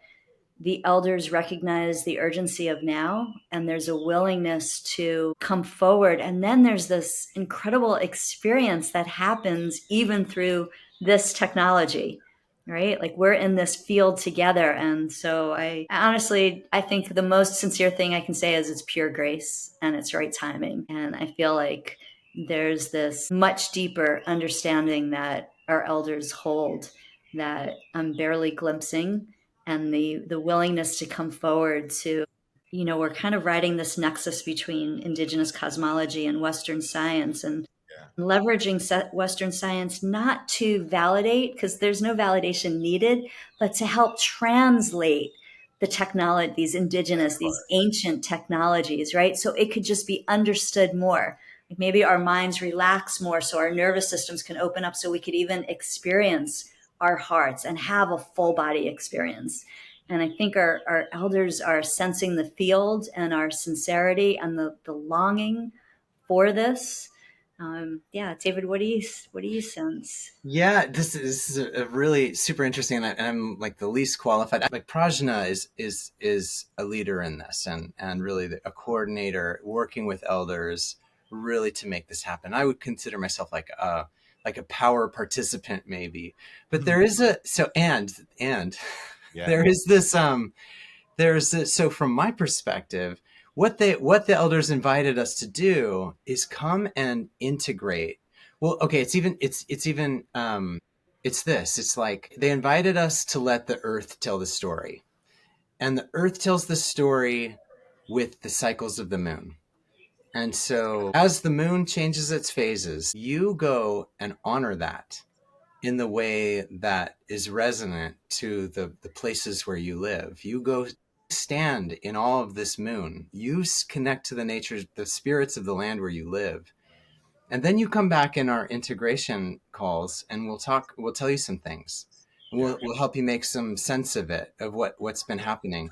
the elders recognize the urgency of now, and there's a willingness to come forward. And then there's this incredible experience that happens even through this technology, right? Like we're in this field together. And so I honestly, I think the most sincere thing I can say is it's pure grace and it's right timing. And I feel like there's this much deeper understanding that our elders hold that I'm barely glimpsing, and the willingness to come forward to, we're kind of writing this nexus between indigenous cosmology and Western science, and leveraging Western science not to validate, because there's no validation needed, but to help translate the technology, these indigenous, these ancient technologies, right? So it could just be understood more. Like maybe our minds relax more so our nervous systems can open up so we could even experience our hearts and have a full body experience. And I think our elders are sensing the field and our sincerity and the longing for this. David, what do you sense? Yeah, this is a really super interesting, and I'm like the least qualified. Like Prajna is a leader in this, and really a coordinator working with elders really to make this happen. I would consider myself like a power participant maybe, but there is there is this so from my perspective, what the elders invited us to do is come and integrate. Well, okay, it's like they invited us to let the earth tell the story, and the earth tells the story with the cycles of the moon. And so as the moon changes its phases, you go and honor that in the way that is resonant to the places where you live. You go stand in all of this moon. You connect to the nature, the spirits of the land where you live. And then you come back in our integration calls and we'll tell you some things. We'll help you make some sense of it, of what's been happening.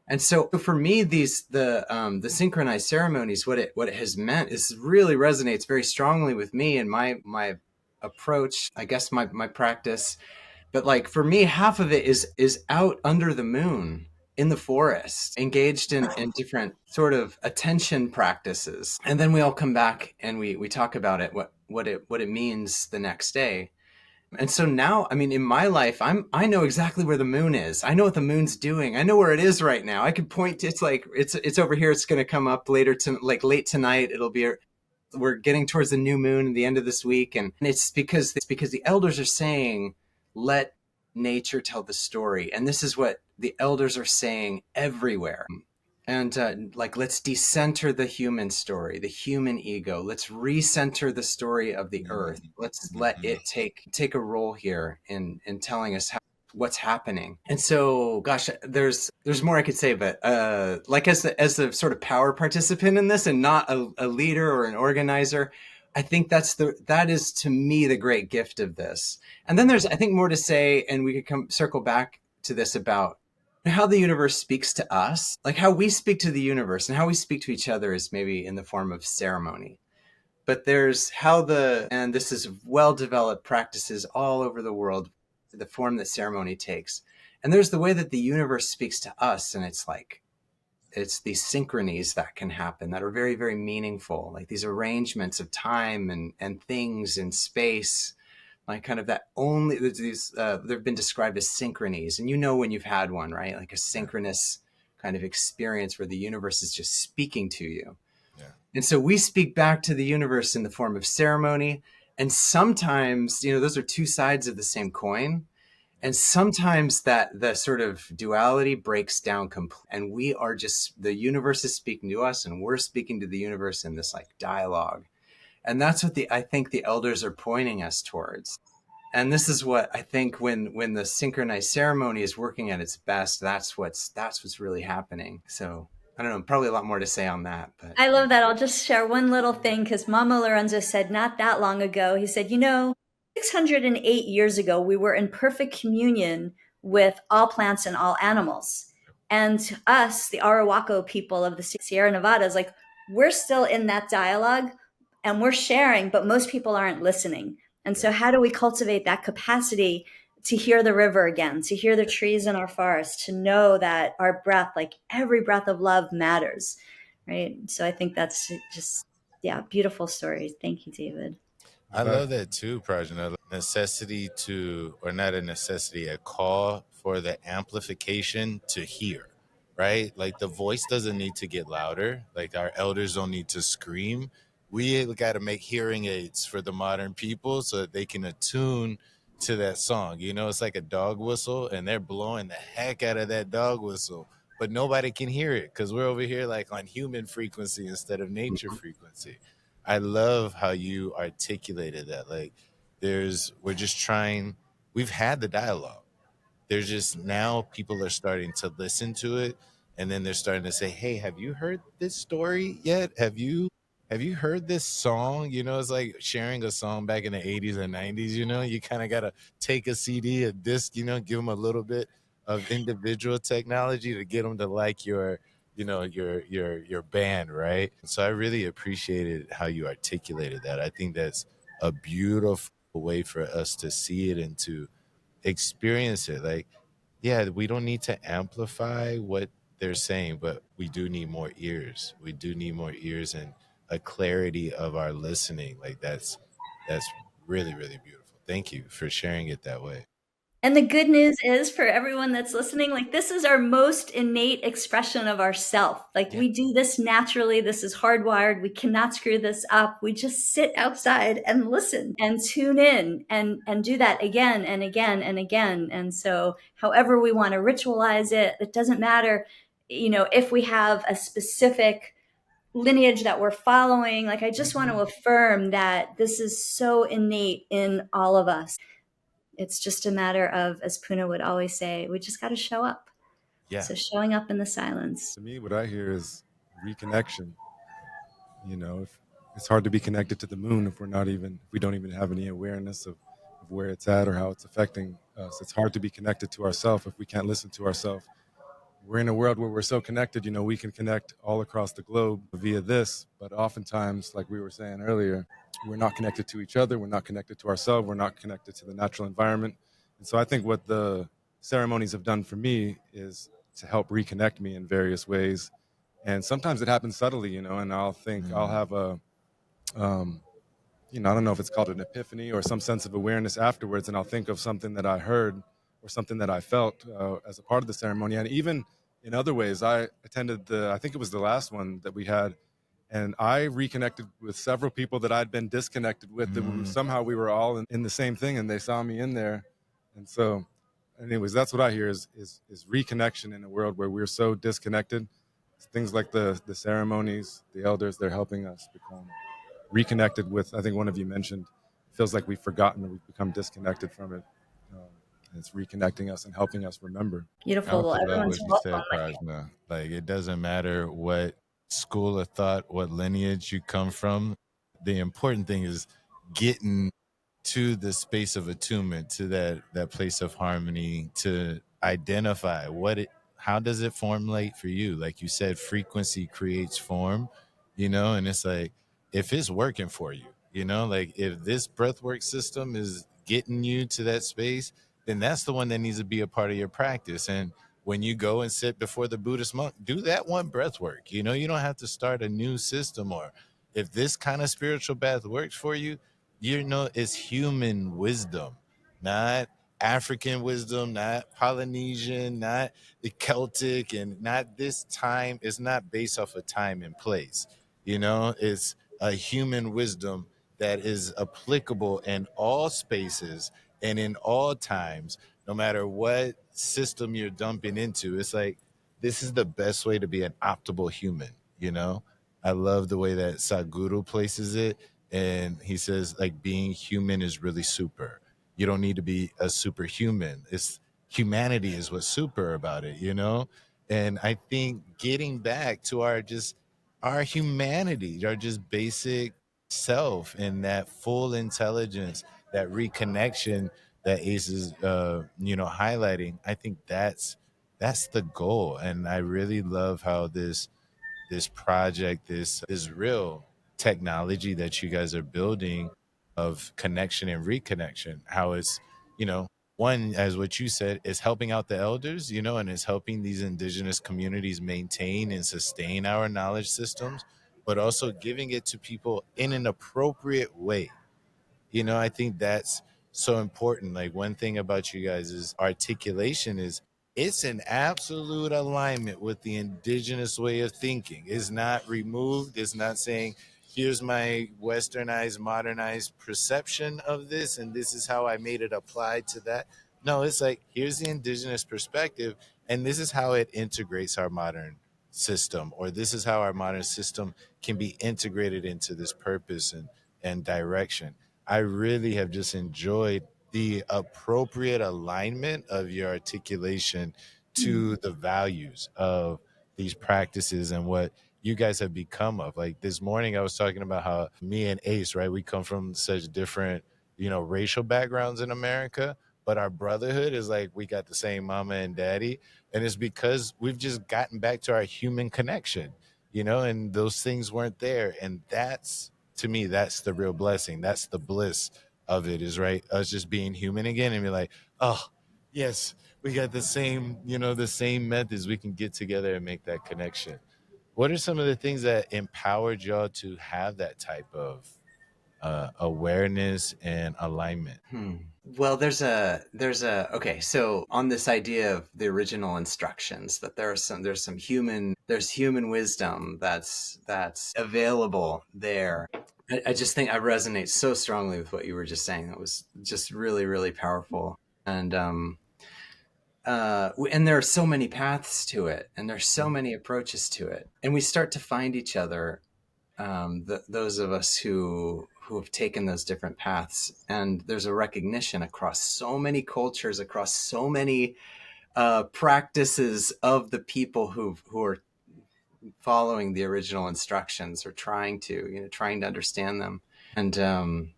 And so for me, the synchronized ceremonies, what it has meant is really resonates very strongly with me and my approach, I guess my practice. But like for me, half of it is out under the moon in the forest, engaged in different sort of attention practices. And then we all come back and we talk about it, what it means the next day. And so now, I mean, in my life, I know exactly where the moon is. I know what the moon's doing. I know where it is right now. I could point to, it's over here. It's going to come up later late tonight. We're getting towards the new moon at the end of this week. And it's because the elders are saying, let nature tell the story. And this is what the elders are saying everywhere. And like, let's decenter the human story, the human ego. Let's recenter the story of the earth. Let's let it take a role here in telling us what's happening. And so, gosh, there's more I could say, but like as the sort of power participant in this, and not a leader or an organizer, I think that is to me the great gift of this. And then there's, I think, more to say, and we could circle back to this about how the universe speaks to us, like how we speak to the universe and how we speak to each other is maybe in the form of ceremony. But there's and this is well-developed practices all over the world, the form that ceremony takes. And there's the way that the universe speaks to us. And it's these synchronies that can happen that are very, very meaningful, like these arrangements of time and things in space, like kind of that only these they've been described as synchronies. And when you've had one, right? Like a synchronous kind of experience where the universe is just speaking to you. Yeah. And so we speak back to the universe in the form of ceremony. And sometimes, those are two sides of the same coin. And sometimes that the sort of duality breaks down completely, and the universe is speaking to us and we're speaking to the universe in this like dialogue. And that's what I think the elders are pointing us towards. And this is what I think when the synchronized ceremony is working at its best, that's what's really happening. So I don't know, probably a lot more to say on that. But I love that. I'll just share one little thing, because Mama Lorenzo said not that long ago, he said, 608 years ago, we were in perfect communion with all plants and all animals. And us, the Arawaco people of the Sierra Nevadas, like, we're still in that dialogue and we're sharing, but most people aren't listening. And so how do we cultivate that capacity to hear the river again, to hear the trees in our forest, to know that our breath, like every breath of love, matters, right? So I think that's just, beautiful story. Thank you, David. I love that too, Prajna. Necessity or not a necessity, a call for the amplification to hear, right? Like the voice doesn't need to get louder. Like our elders don't need to scream. We got to make hearing aids for the modern people so that they can attune to that song. It's like a dog whistle, and they're blowing the heck out of that dog whistle, but nobody can hear it because we're over here like on human frequency instead of nature frequency. I love how you articulated that. Like we've had the dialogue. There's just now people are starting to listen to it, and then they're starting to say, hey, have you heard this story yet? Have you heard this song? It's like sharing a song back in the 80s and 90s. You kind of got to take a CD, a disc, give them a little bit of individual technology to get them to like your band, right? So I really appreciated how you articulated that. I think that's a beautiful way for us to see it and to experience it. Like, yeah, we don't need to amplify what they're saying, but we do need more ears. We do need more ears and a clarity of our listening. Like that's really, really beautiful. Thank you for sharing it that way. And the good news is, for everyone that's listening, like, this is our most innate expression of ourself. Like, we do this naturally. This is hardwired. We cannot screw this up. We just sit outside and listen and tune in and do that again and again and again. And so however we want to ritualize it, it doesn't matter, if we have a specific lineage that we're following. Like, I just want to affirm that this is so innate in all of us. It's just a matter of, as Puna would always say, we just got to show up. Yeah. So showing up in the silence. To me, what I hear is reconnection. If it's hard to be connected to the moon if we don't even have any awareness of where it's at or how it's affecting us. It's hard to be connected to ourselves if we can't listen to ourselves. We're in a world where we're so connected, we can connect all across the globe via this, but oftentimes, like we were saying earlier, we're not connected to each other, we're not connected to ourselves, we're not connected to the natural environment. And so I think what the ceremonies have done for me is to help reconnect me in various ways. And sometimes it happens subtly, and I'll have a, I don't know if it's called an epiphany or some sense of awareness afterwards, and I'll think of something that I heard or something that I felt as a part of the ceremony. And even in other ways, I attended I think it was the last one that we had, and I reconnected with several people that I'd been disconnected with. That somehow we were all in the same thing, and they saw me in there. And so anyways, that's what I hear is reconnection in a world where we're so disconnected. Things like the ceremonies, the elders, they're helping us become reconnected with. I think one of you mentioned, it feels like we've forgotten or we've become disconnected from it. And it's reconnecting us and helping us remember. I Beautiful. also Well, love everyone's what you welcome. said, Prajna. Like, it doesn't matter what school of thought, what lineage you come from. The important thing is getting to the space of attunement, to that place of harmony, to identify how does it formulate for you. Like you said, frequency creates form, and it's like, if it's working for you, like if this breathwork system is getting you to that space, then that's the one that needs to be a part of your practice. And when you go and sit before the Buddhist monk, do that one breath work. You don't have to start a new system. Or if this kind of spiritual path works for you, it's human wisdom, not African wisdom, not Polynesian, not the Celtic, and not this time. It's not based off of time and place. It's a human wisdom that is applicable in all spaces and in all times, no matter what system you're dumping into. It's like, this is the best way to be an optimal human. I love the way that Sadhguru places it. And he says, like, being human is really super. You don't need to be a superhuman. It's humanity is what's super about it. And I think getting back to our humanity, our just basic self, and that full intelligence, that reconnection that Ace is highlighting, I think that's the goal. And I really love how this project, this real technology that you guys are building of connection and reconnection, how it's, one, as what you said, is helping out the elders, and it's helping these indigenous communities maintain and sustain our knowledge systems, but also giving it to people in an appropriate way. I think that's so important. Like, one thing about you guys is articulation is, it's an absolute alignment with the indigenous way of thinking. It's not removed. It's not saying, here's my westernized, modernized perception of this, and this is how I made it apply to that. No, it's like, here's the indigenous perspective, and this is how it integrates our modern system, or this is how our modern system can be integrated into this purpose and direction. I really have just enjoyed the appropriate alignment of your articulation to the values of these practices and what you guys have become of. Like, this morning I was talking about how me and Ace, right, we come from such different, racial backgrounds in America, but our brotherhood is like, we got the same mama and daddy. And it's because we've just gotten back to our human connection, and those things weren't there. And that's, to me, that's the real blessing. That's the bliss of it, is, right, us just being human again and be like, oh, yes, we got the same, the same methods. We can get together and make that connection. What are some of the things that empowered y'all to have that type of awareness and alignment? Well, there's okay. So on this idea of the original instructions, that there's human wisdom that's available there. I just think I resonate so strongly with what you were just saying. That was just really, really powerful. And there are so many paths to it, and there's so many approaches to it, and we start to find each other, those of us who have taken those different paths, and there's a recognition across so many cultures, across so many practices of the people who are following the original instructions, or trying to understand them. And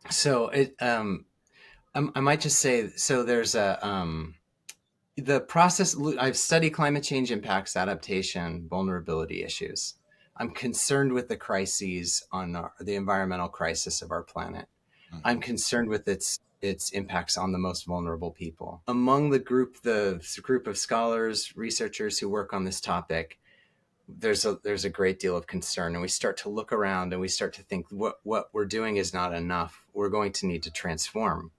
so it I might just say, so there's the process. I've studied climate change impacts, adaptation, vulnerability issues. I'm concerned with the crises on the environmental crisis of our planet. I'm concerned with its impacts on the most vulnerable people. Among the group of scholars, researchers who work on this topic, there's a great deal of concern, and we start to look around and we start to think, what we're doing is not enough. We're going to need to transform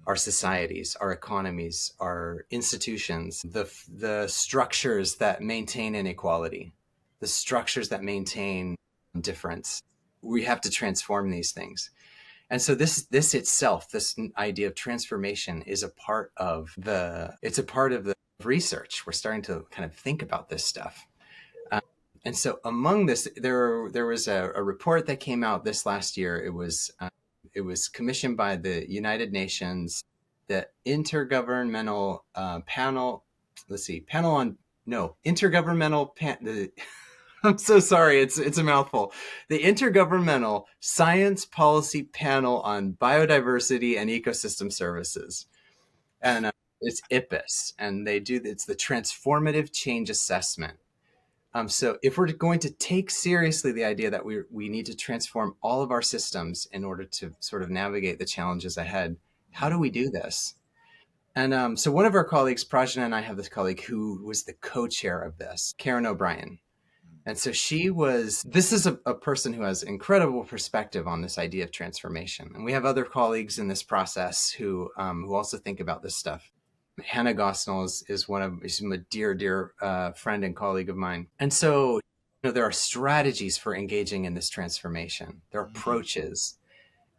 our societies, our economies, our institutions, the structures that maintain inequality, the structures that maintain difference. We have to transform these things. And so this itself, this idea of transformation is a part of the research. We're starting to kind of think about this stuff. And so among this, there was a report that came out this last year. It was commissioned by the United Nations, the Intergovernmental Panel. Let's see, I'm so sorry, it's a mouthful. The Intergovernmental Science Policy Panel on Biodiversity and Ecosystem Services, and it's IPAS, and it's the Transformative Change Assessment. So if we're going to take seriously the idea that we need to transform all of our systems in order to sort of navigate the challenges ahead, how do we do this? And so one of our colleagues, Prajna and I have this colleague who was the co-chair of this, Karen O'Brien. And so this is a person who has incredible perspective on this idea of transformation. And we have other colleagues in this process who also think about this stuff. Hannah Gosnell is a dear friend and colleague of mine. And so, there are strategies for engaging in this transformation. There are approaches.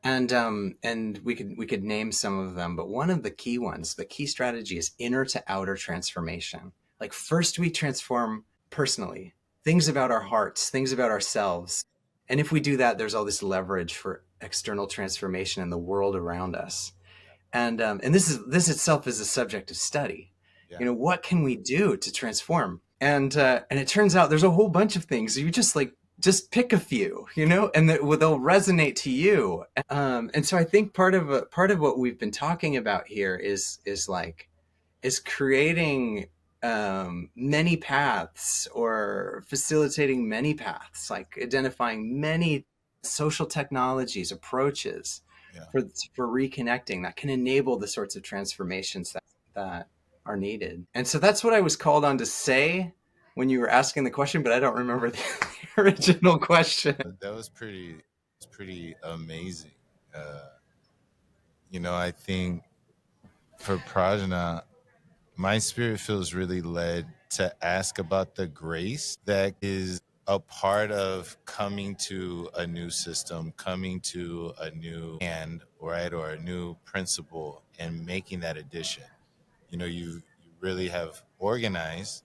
And we could name some of them, but one of the key strategy is inner to outer transformation. Like first we transform personally, things about our hearts, things about ourselves. And if we do that, there's all this leverage for external transformation in the world around us. And this itself is a subject of study. Yeah. What can we do to transform? And it turns out there's a whole bunch of things. You just pick a few, and they'll resonate to you. And so I think part of what we've been talking about here is creating many paths or facilitating many paths, like identifying many social technologies, approaches for reconnecting that can enable the sorts of transformations that are needed. And so that's what I was called on to say when you were asking the question, but I don't remember the original question. That was pretty amazing. I think for Prajna, my spirit feels really led to ask about the grace that is a part of coming to a new system, coming to a new hand, right, or a new principle, and making that addition. You really have organized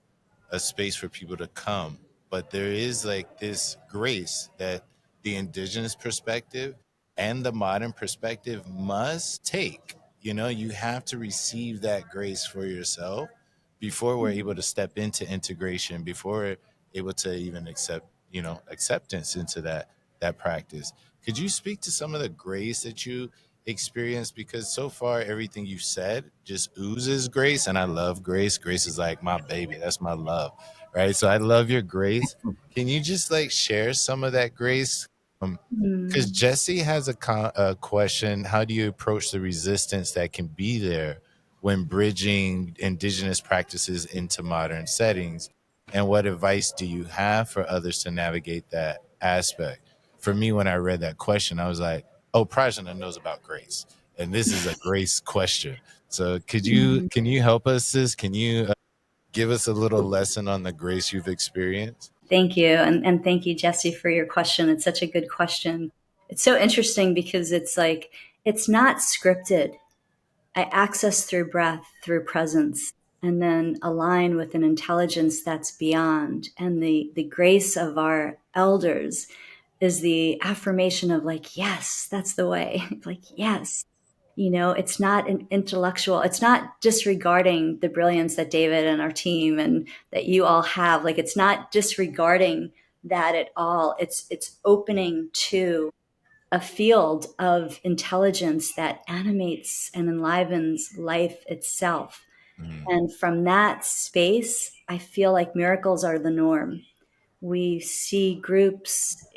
a space for people to come, but there is like this grace that the indigenous perspective and the modern perspective must take. You have to receive that grace for yourself before we're able to step into integration, before we're able to even accept, acceptance into that practice. Could you speak to some of the grace that you experienced? Because so far everything you said just oozes grace, and I love grace. Grace is like my baby. That's my love, right? So I love your grace. Can you just share some of that grace? Because Jesse has a question. How do you approach the resistance that can be there when bridging indigenous practices into modern settings? And what advice do you have for others to navigate that aspect? For me, when I read that question, I was like, oh, Prajna knows about grace. And this is a grace question. So can you help us, sis? Can you give us a little lesson on the grace you've experienced? Thank you. And thank you, Jesse, for your question. It's such a good question. It's so interesting because it's not scripted. I access through breath, through presence, and then align with an intelligence that's beyond. And the grace of our elders is the affirmation of yes, that's the way. Yes. It's not an intellectual, it's not disregarding the brilliance that David and our team and that you all have. It's not disregarding that at all. It's opening to a field of intelligence that animates and enlivens life itself. And from that space, I feel like miracles are the norm. We see groups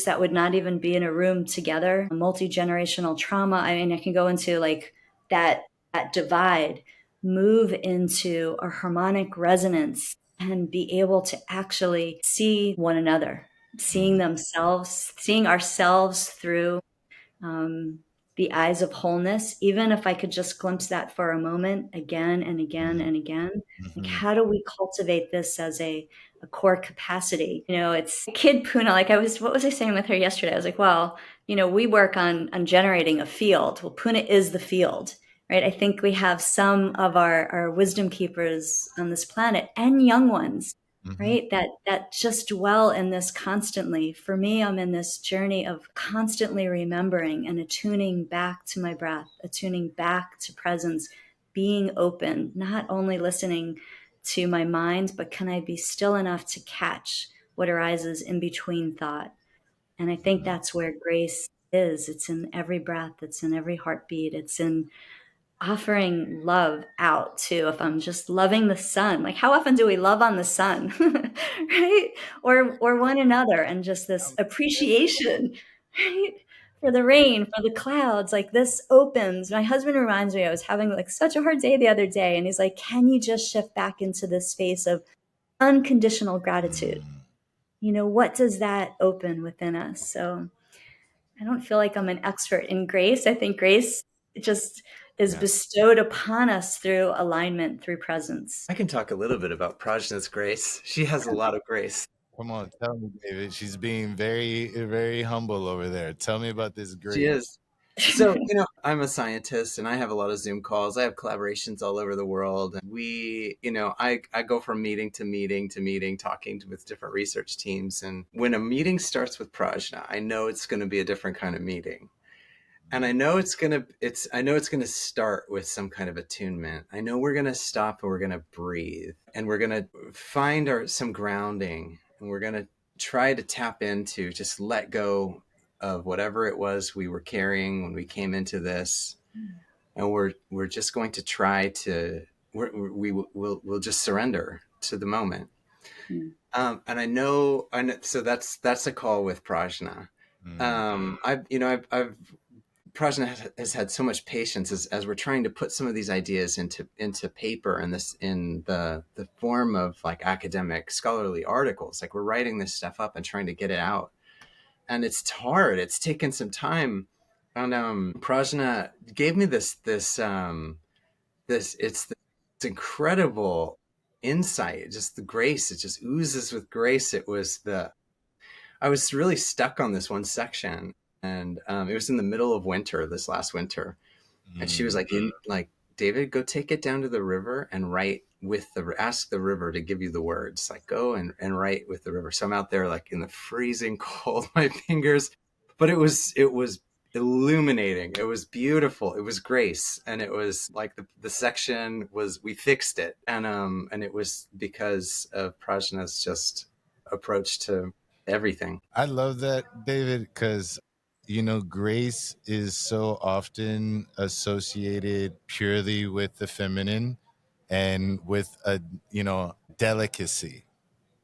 that would not even be in a room together, multi-generational trauma. I mean, I can go into that divide, move into a harmonic resonance and be able to actually see one another, seeing ourselves through the eyes of wholeness. Even if I could just glimpse that for a moment, again and again and again, how do we cultivate this as a a core capacity. It's kid Puna. Like what was I saying with her yesterday? I was like, well, we work on generating a field. Well, Puna is the field, right? I think we have some of our wisdom keepers on this planet and young ones, right? That just dwell in this constantly. For me, I'm in this journey of constantly remembering and attuning back to my breath, attuning back to presence, being open, not only listening to my mind, but can I be still enough to catch what arises in between thought? And I think that's where grace is. It's in every breath. It's in every heartbeat. It's in offering love out too. If I'm just loving the sun, like how often do we love on the sun, right? Or one another, and just this appreciation, right? For the rain, for the clouds, like this opens. My husband reminds me, I was having like such a hard day the other day, and he's like, can you just shift back into this space of unconditional gratitude? What does that open within us? So I don't feel like I'm an expert in grace. I think grace just is bestowed upon us through alignment, through presence. I can talk a little bit about Prajna's grace. She has a lot of grace. Come on, tell me, David. She's being very, very humble over there. Tell me about this grace. She is. So, I'm a scientist and I have a lot of Zoom calls. I have collaborations all over the world. And I go from meeting to meeting to meeting, talking with different research teams. And when a meeting starts with Prajna, I know it's going to be a different kind of meeting. And I know it's going to start with some kind of attunement. I know we're going to stop and we're going to breathe and we're going to find some grounding, and we're going to try to tap into, just let go of whatever it was we were carrying when we came into this. And we're just going to try to, we'll just surrender to the moment. And I know, so that's a call with Prajna. Prajna has had so much patience as we're trying to put some of these ideas into paper, and this in the form of like academic scholarly articles. Like we're writing this stuff up and trying to get it out, and it's hard. It's taken some time. And Prajna gave me this incredible insight, just the grace. It just oozes with grace. I was really stuck on this one section. And it was in the middle of winter, this last winter. And she was like, David, go take it down to the river and write ask the river to give you the words. Like, go and write with the river. So I'm out there like in the freezing cold, my fingers. But it was illuminating. It was beautiful. It was grace. And it was like the section we fixed it. And it was because of Prajna's just approach to everything. I love that, David, because grace is so often associated purely with the feminine and with a, delicacy,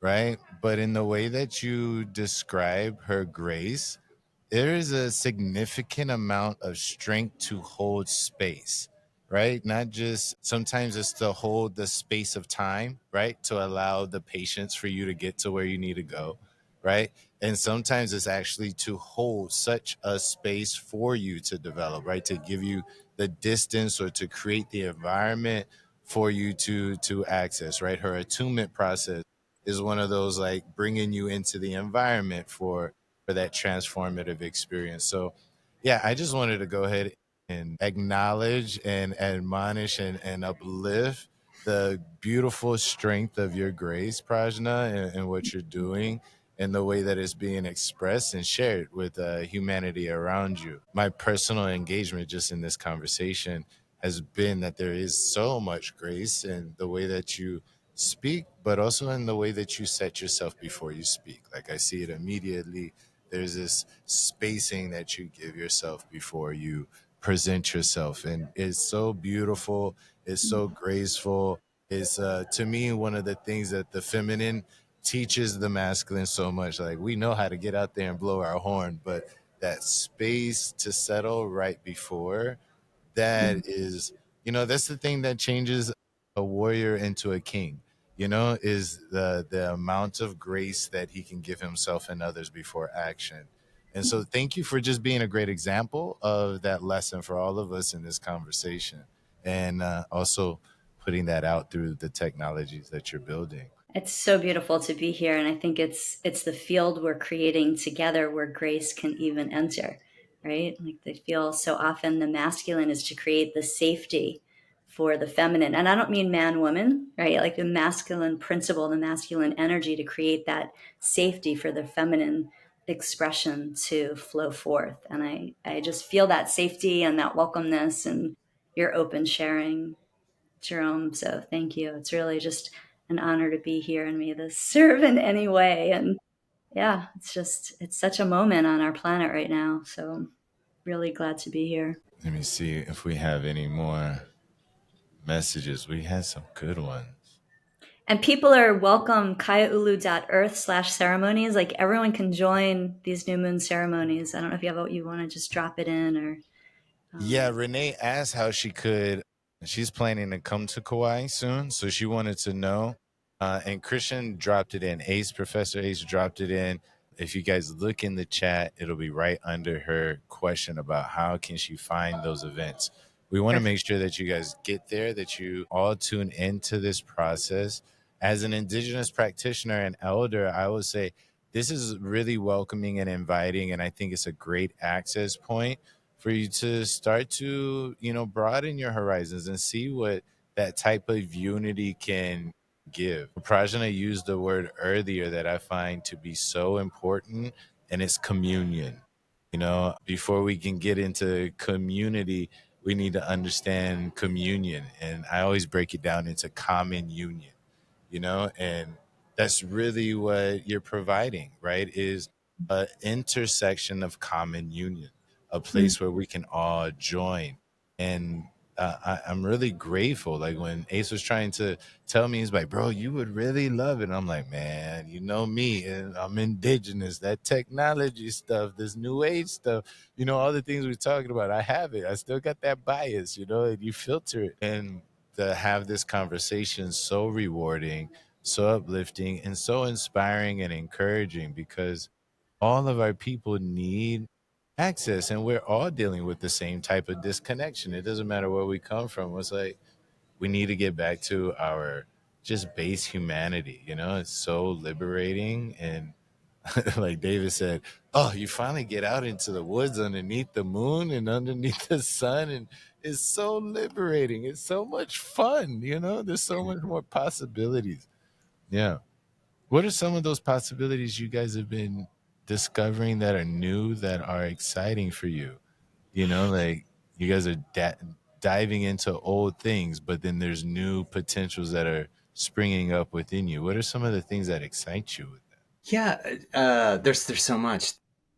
right? But in the way that you describe her grace, there is a significant amount of strength to hold space, right? Not just, sometimes it's to hold the space of time, right? To allow the patience for you to get to where you need to go, right? And sometimes it's actually to hold such a space for you to develop, right? To give you the distance or to create the environment for you to access, right? Her attunement process is one of those, like bringing you into the environment for that transformative experience. So yeah, I just wanted to go ahead and acknowledge and admonish and uplift the beautiful strength of your grace, Prajna, and what you're doing, and the way that it's being expressed and shared with humanity around you. My personal engagement just in this conversation has been that there is so much grace in the way that you speak, but also in the way that you set yourself before you speak. Like I see it immediately. There's this spacing that you give yourself before you present yourself. And it's so beautiful. It's so graceful. It's, to me, one of the things that the feminine teaches the masculine so much. Like we know how to get out there and blow our horn, but that space to settle right before that is, that's the thing that changes a warrior into a king, is the amount of grace that he can give himself and others before action. And so thank you for just being a great example of that lesson for all of us in this conversation, and also putting that out through the technologies that you're building. It's so beautiful to be here, and I think it's the field we're creating together where grace can even enter, right? Like they feel so often the masculine is to create the safety for the feminine. And I don't mean man, woman, right? Like the masculine principle, the masculine energy to create that safety for the feminine expression to flow forth. And I just feel that safety and that welcomeness and your open sharing, Jerome. So thank you. It's really just an honor to be here and me to serve in any way. And yeah, it's such a moment on our planet right now. So I'm really glad to be here. Let me see if we have any more messages. We had some good ones. And people are welcome, Kaiāulu.earth/ceremonies. Like everyone can join these new moon ceremonies. I don't know if you want to just drop it in or. Yeah, Renee asked how she could. She's planning to come to Kauai soon, so she wanted to know. And Christian dropped it in. Professor Ace dropped it in. If you guys look in the chat, it'll be right under her question about how can she find those events. We want to make sure that you guys get there, that you all tune into this process. As an Indigenous practitioner and elder, I would say this is really welcoming and inviting, and I think it's a great access point for you to start to, broaden your horizons and see what that type of unity can give. Prajna used the word earlier that I find to be so important, and it's communion. Before we can get into community, we need to understand communion. And I always break it down into common union, and that's really what you're providing, right? Is an intersection of common union, a place where we can all join. And I'm really grateful. Like when Ace was trying to tell me, he's like, bro, you would really love it. And I'm like, man, you know me, and I'm indigenous, that technology stuff, this new age stuff, all the things we're talking about, I have it. I still got that bias, and you filter it. And to have this conversation so rewarding, so uplifting, and so inspiring and encouraging, because all of our people need access, and we're all dealing with the same type of disconnection. It doesn't matter where we come from. It's like we need to get back to our just base humanity. It's so liberating. And like David said, oh, you finally get out into the woods underneath the moon and underneath the sun, and it's so liberating. It's so much fun. There's so much more possibilities. Yeah. What are some of those possibilities you guys have been discovering that are new, that are exciting for you? Like you guys are diving into old things, but then there's new potentials that are springing up within you. What are some of the things that excite you with that? Yeah, there's so much,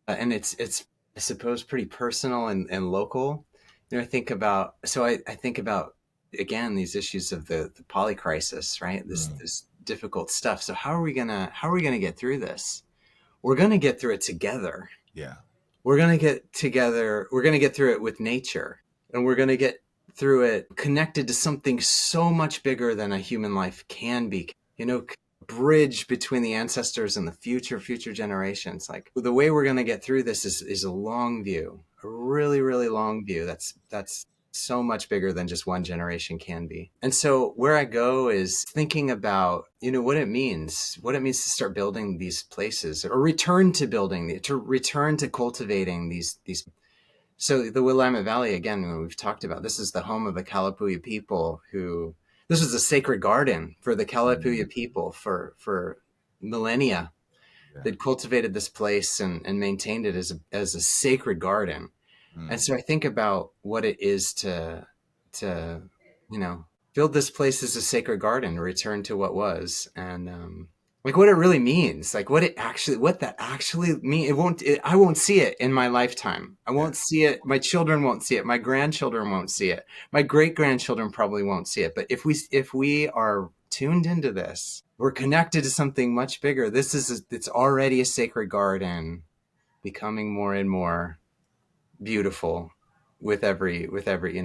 and it's I suppose pretty personal and local. I think about again these issues of the poly crisis, right? This difficult stuff. So how are we gonna get through this? We're gonna get through it together. Yeah, we're gonna get together. We're gonna get through it with nature, and we're gonna get through it connected to something so much bigger than a human life can be. Bridge between the ancestors and the future generations. Like the way we're going to get through this is a long view, a really, really long view. That's so much bigger than just one generation can be. And so where I go is thinking about, what it means to start building these places, or return to building, to return to cultivating these. So the Willamette Valley, again, when we've talked about, this is the home of the Kalapuya people this was a sacred garden for the Kalapuya people for millennia. Yeah. They'd cultivated this place and maintained it as a sacred garden. And so I think about what it is to build this place as a sacred garden, return to what was, and like what it really means, like what that actually means. I won't see it in my lifetime. I won't see it. My children won't see it. My grandchildren won't see it. My great-grandchildren probably won't see it. But if we are tuned into this, we're connected to something much bigger. It's already a sacred garden, becoming more and more beautiful with every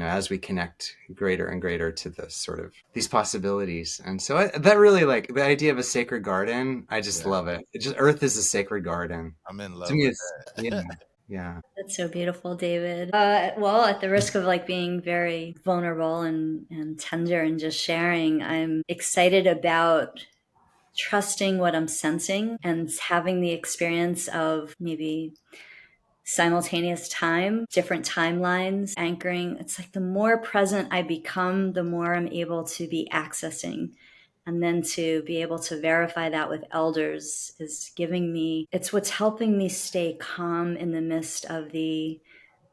as we connect greater and greater to the sort of these possibilities. And so that really, like the idea of a sacred garden, I just love it. Earth is a sacred garden. I'm in love with that. Yeah. That's so beautiful, David. Well, at the risk of being very vulnerable and tender and just sharing, I'm excited about trusting what I'm sensing and having the experience of maybe simultaneous time, different timelines, anchoring. It's like the more present I become, the more I'm able to be accessing. And then to be able to verify that with elders is giving me, it's what's helping me stay calm in the midst of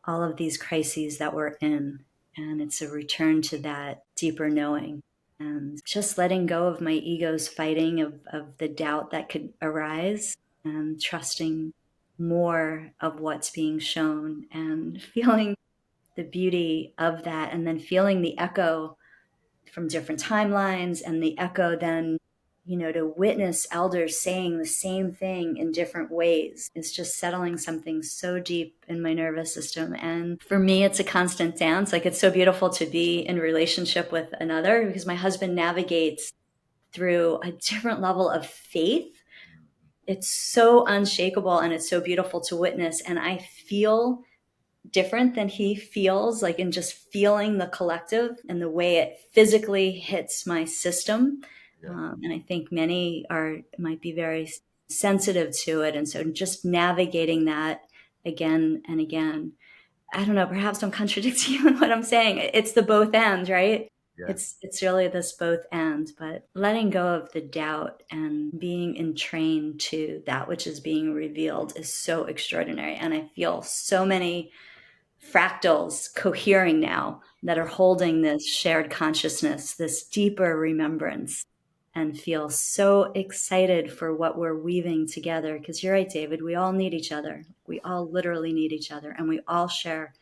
all of these crises that we're in. And it's a return to that deeper knowing and just letting go of my ego's fighting of the doubt that could arise and trusting more of what's being shown and feeling the beauty of that, and then feeling the echo from different timelines and the echo then, to witness elders saying the same thing in different ways is just settling something so deep in my nervous system. And for me, it's a constant dance. Like, it's so beautiful to be in relationship with another, because my husband navigates through a different level of faith. It's so unshakable and it's so beautiful to witness. And I feel different than he feels, like in just feeling the collective and the way it physically hits my system. And I think many might be very sensitive to it. And so just navigating that again and again. I don't know, perhaps I'm contradicting you in what I'm saying. It's the both ends, right? Yeah. It's really this both ends, but letting go of the doubt and being entrained to that which is being revealed is so extraordinary. And I feel so many fractals cohering now that are holding this shared consciousness, this deeper remembrance, and feel so excited for what we're weaving together. Because you're right, David, we all need each other. We all literally need each other, and we all share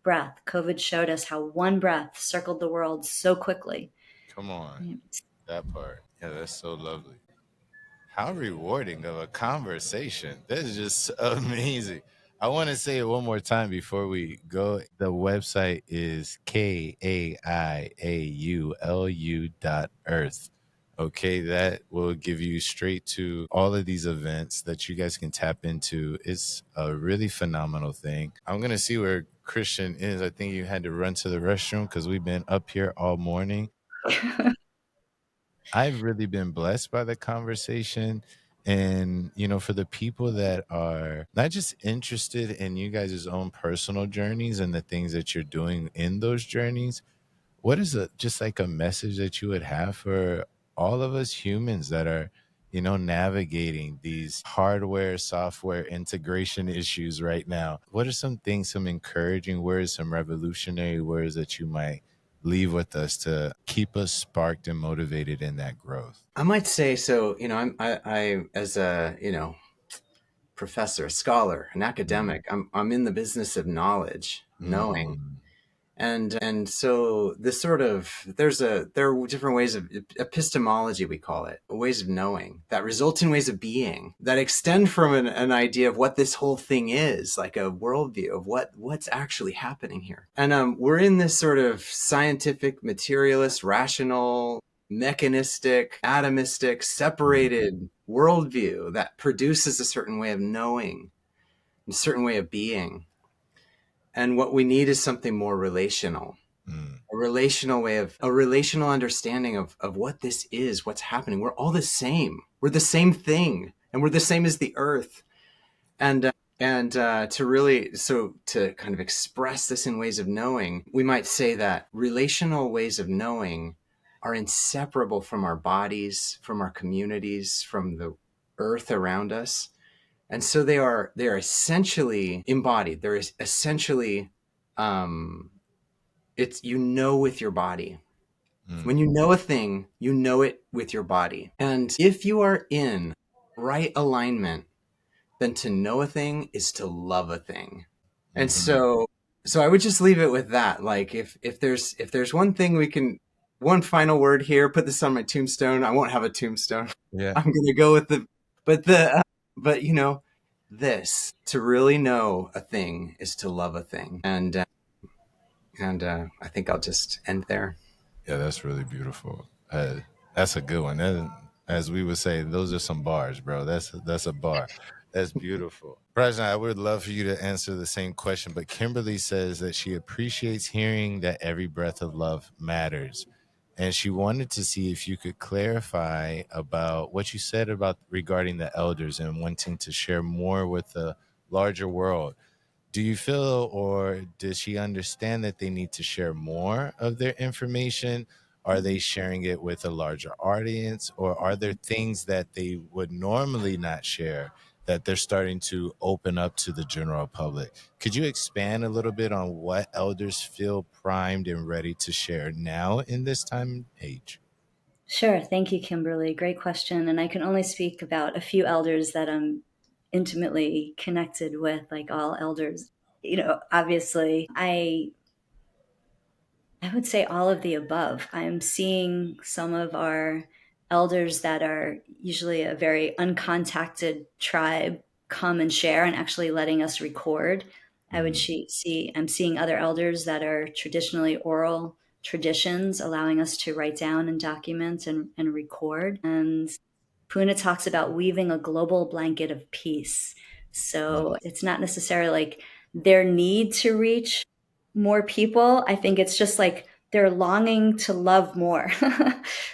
breath. COVID showed us how one breath circled the world so quickly. Come on, that part. Yeah, that's so lovely. How rewarding of a conversation. That is just amazing. I want to say it one more time before we go. The website is KAIAULU.earth. Okay, that will give you straight to all of these events that you guys can tap into. It's a really phenomenal thing. I'm going to see where Christian is. I think you had to run to the restroom because we've been up here all morning. I've really been blessed by the conversation. And, for the people that are not just interested in you guys' own personal journeys and the things that you're doing in those journeys, what is just like a message that you would have for all of us humans that are, navigating these hardware, software integration issues right now? What are some things, some encouraging words, some revolutionary words that you might leave with us to keep us sparked and motivated in that growth? I might say, so, I as a, professor, a scholar, an academic, I'm in the business of knowledge, knowing. And so this sort of, there are different ways of epistemology, we call it, ways of knowing that result in ways of being that extend from an idea of what this whole thing is, like a worldview of what's actually happening here. And we're in this sort of scientific, materialist, rational, mechanistic, atomistic, separated worldview that produces a certain way of knowing, a certain way of being. And what we need is something more relational, a relational understanding of what this is, what's happening. We're all the same. We're the same thing, and we're the same as the earth. And to kind of express this in ways of knowing, we might say that relational ways of knowing are inseparable from our bodies, from our communities, from the earth around us. And so they are essentially embodied. They're essentially, it's, with your body. When you know a thing, you know it with your body. And if you are in right alignment, then to know a thing is to love a thing. And so I would just leave it with that. Like, if there's one thing one final word here, put this on my tombstone. I won't have a tombstone. Yeah. I'm going to go with this, to really know a thing is to love a thing. And I think I'll just end there. Yeah, that's really beautiful. That's a good one. As we would say, those are some bars, bro. That's a bar. That's beautiful. Prajna, I would love for you to answer the same question, but Kimberly says that she appreciates hearing that every breath of love matters. And she wanted to see if you could clarify about what you said about regarding the elders and wanting to share more with the larger world. Do you feel, or does she understand that they need to share more of their information? Are they sharing it with a larger audience, or are there things that they would normally not share that they're starting to open up to the general public? Could you expand a little bit on what elders feel primed and ready to share now in this time and age? Sure. Thank you, Kimberly. Great question. And I can only speak about a few elders that I'm intimately connected with, like all elders. Obviously, I would say all of the above. I'm seeing some of our elders that are usually a very uncontacted tribe come and share and actually letting us record. I'm seeing other elders that are traditionally oral traditions, allowing us to write down and document and record. And Puna talks about weaving a global blanket of peace. So it's not necessarily like their need to reach more people. I think it's just like they're longing to love more,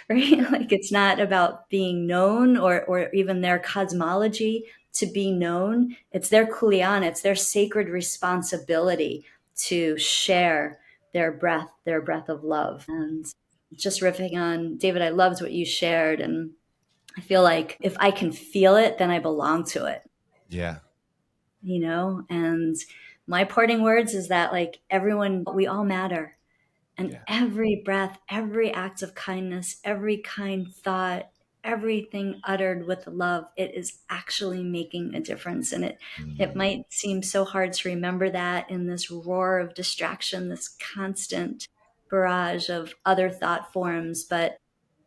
right? Like it's not about being known or even their cosmology to be known. It's their kuleana, it's their sacred responsibility to share their breath of love. And just riffing on David, I loved what you shared. And I feel like if I can feel it, then I belong to it. Yeah. And my parting words is that like everyone, we all matter. And every breath, every act of kindness, every kind thought, everything uttered with love, it is actually making a difference. And it might seem so hard to remember that in this roar of distraction, this constant barrage of other thought forms. But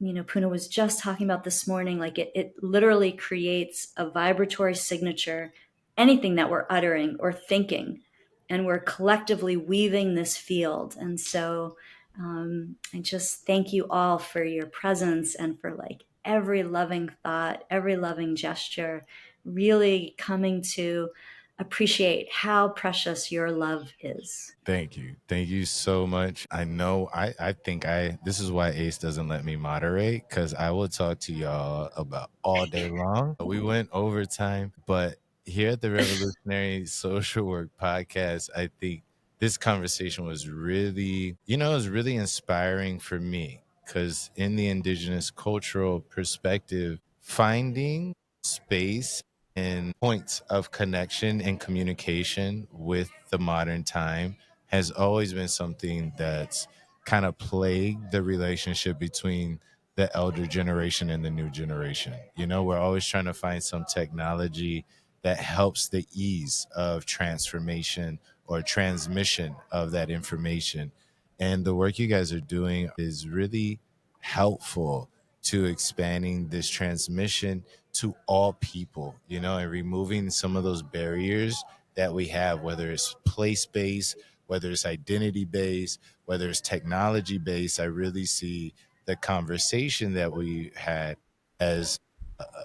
Puna was just talking about this morning, like it literally creates a vibratory signature, anything that we're uttering or thinking, and we're collectively weaving this field. And so I just thank you all for your presence and for like every loving thought, every loving gesture, really coming to appreciate how precious your love is. Thank you. Thank you so much. I know I think this is why Ace doesn't let me moderate, because I will talk to y'all about all day long. We went overtime, but here at the Revolutionary Social Work Podcast, I think this conversation was really, it was really inspiring for me, because in the Indigenous cultural perspective, finding space and points of connection and communication with the modern time has always been something that's kind of plagued the relationship between the elder generation and the new generation. We're always trying to find some technology that helps the ease of transformation or transmission of that information. And the work you guys are doing is really helpful to expanding this transmission to all people, and removing some of those barriers that we have, whether it's place based, whether it's identity based, whether it's technology based. I really see the conversation that we had as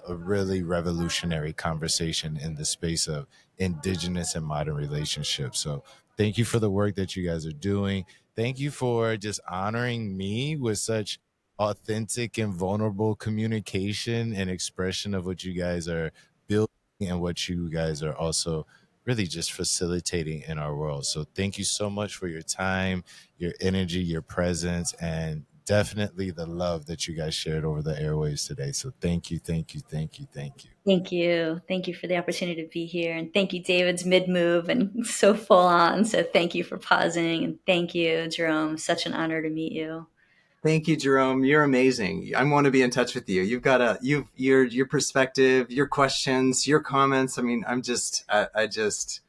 a really revolutionary conversation in the space of indigenous and modern relationships. So thank you for the work that you guys are doing. Thank you for just honoring me with such authentic and vulnerable communication and expression of what you guys are building and what you guys are also really just facilitating in our world. So thank you so much for your time, your energy, your presence, and definitely the love that you guys shared over the airwaves today. So thank you, thank you, thank you, thank you. Thank you. Thank you for the opportunity to be here. And thank you, David's mid-move and so full on. So thank you for pausing. And thank you, Jerome. Such an honor to meet you. Thank you, Jerome. You're amazing. I want to be in touch with you. You've got your perspective, your questions, your comments. I mean, I just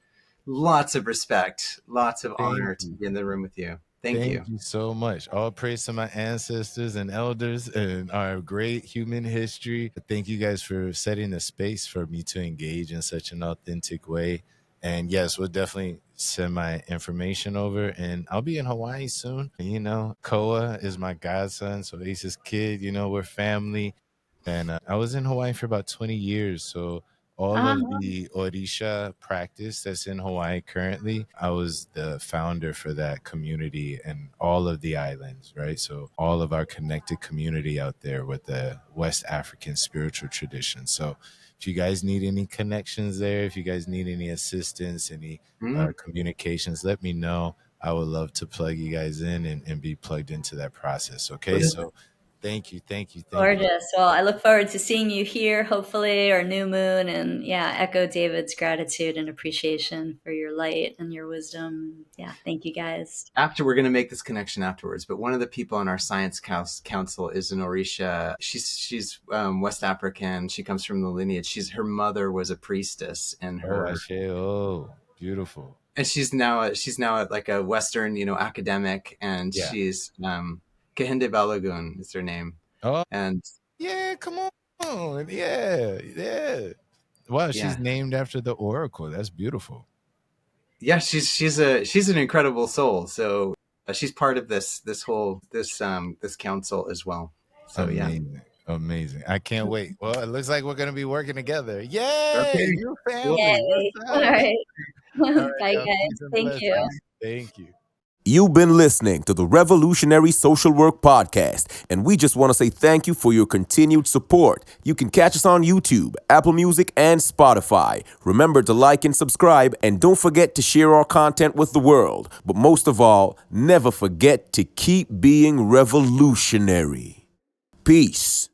lots of respect, lots of honor to be in the room with you. Thank you. Thank you so much. All praise to my ancestors and elders and our great human history. Thank you guys for setting the space for me to engage in such an authentic way. And yes, we'll definitely send my information over, and I'll be in Hawaii soon. Koa is my godson, so Ace's kid, we're family. And I was in Hawaii for about 20 years. So all of the Orisha practice that's in Hawaii currently, I was the founder for that community and all of the islands, right? So all of our connected community out there with the West African spiritual tradition. So if you guys need any connections there, if you guys need any assistance, any communications, let me know. I would love to plug you guys in and be plugged into that process. Okay. So thank you. Gorgeous. Well, I look forward to seeing you here, hopefully, or New Moon. And yeah, echo David's gratitude and appreciation for your light and your wisdom. Yeah, thank you guys. After, we're going to make this connection afterwards, but one of the people on our science council is an Orisha. She's West African. She comes from the lineage. Her mother was a priestess, and her beautiful. And she's now like a Western, academic, and she's Kehinde Balogun is her name. Oh, and yeah, come on, yeah. Wow, she's named after the oracle. That's beautiful. Yeah, she's an incredible soul. So she's part of this council as well. So amazing. I can't wait. Well, it looks like we're gonna be working together. Yay! Okay. Your family. Yay. All right. Bye, guys. Thank you. Thank you. You've been listening to the Revolutionary Social Work Podcast, and we just want to say thank you for your continued support. You can catch us on YouTube, Apple Music, and Spotify. Remember to like and subscribe, and don't forget to share our content with the world. But most of all, never forget to keep being revolutionary. Peace.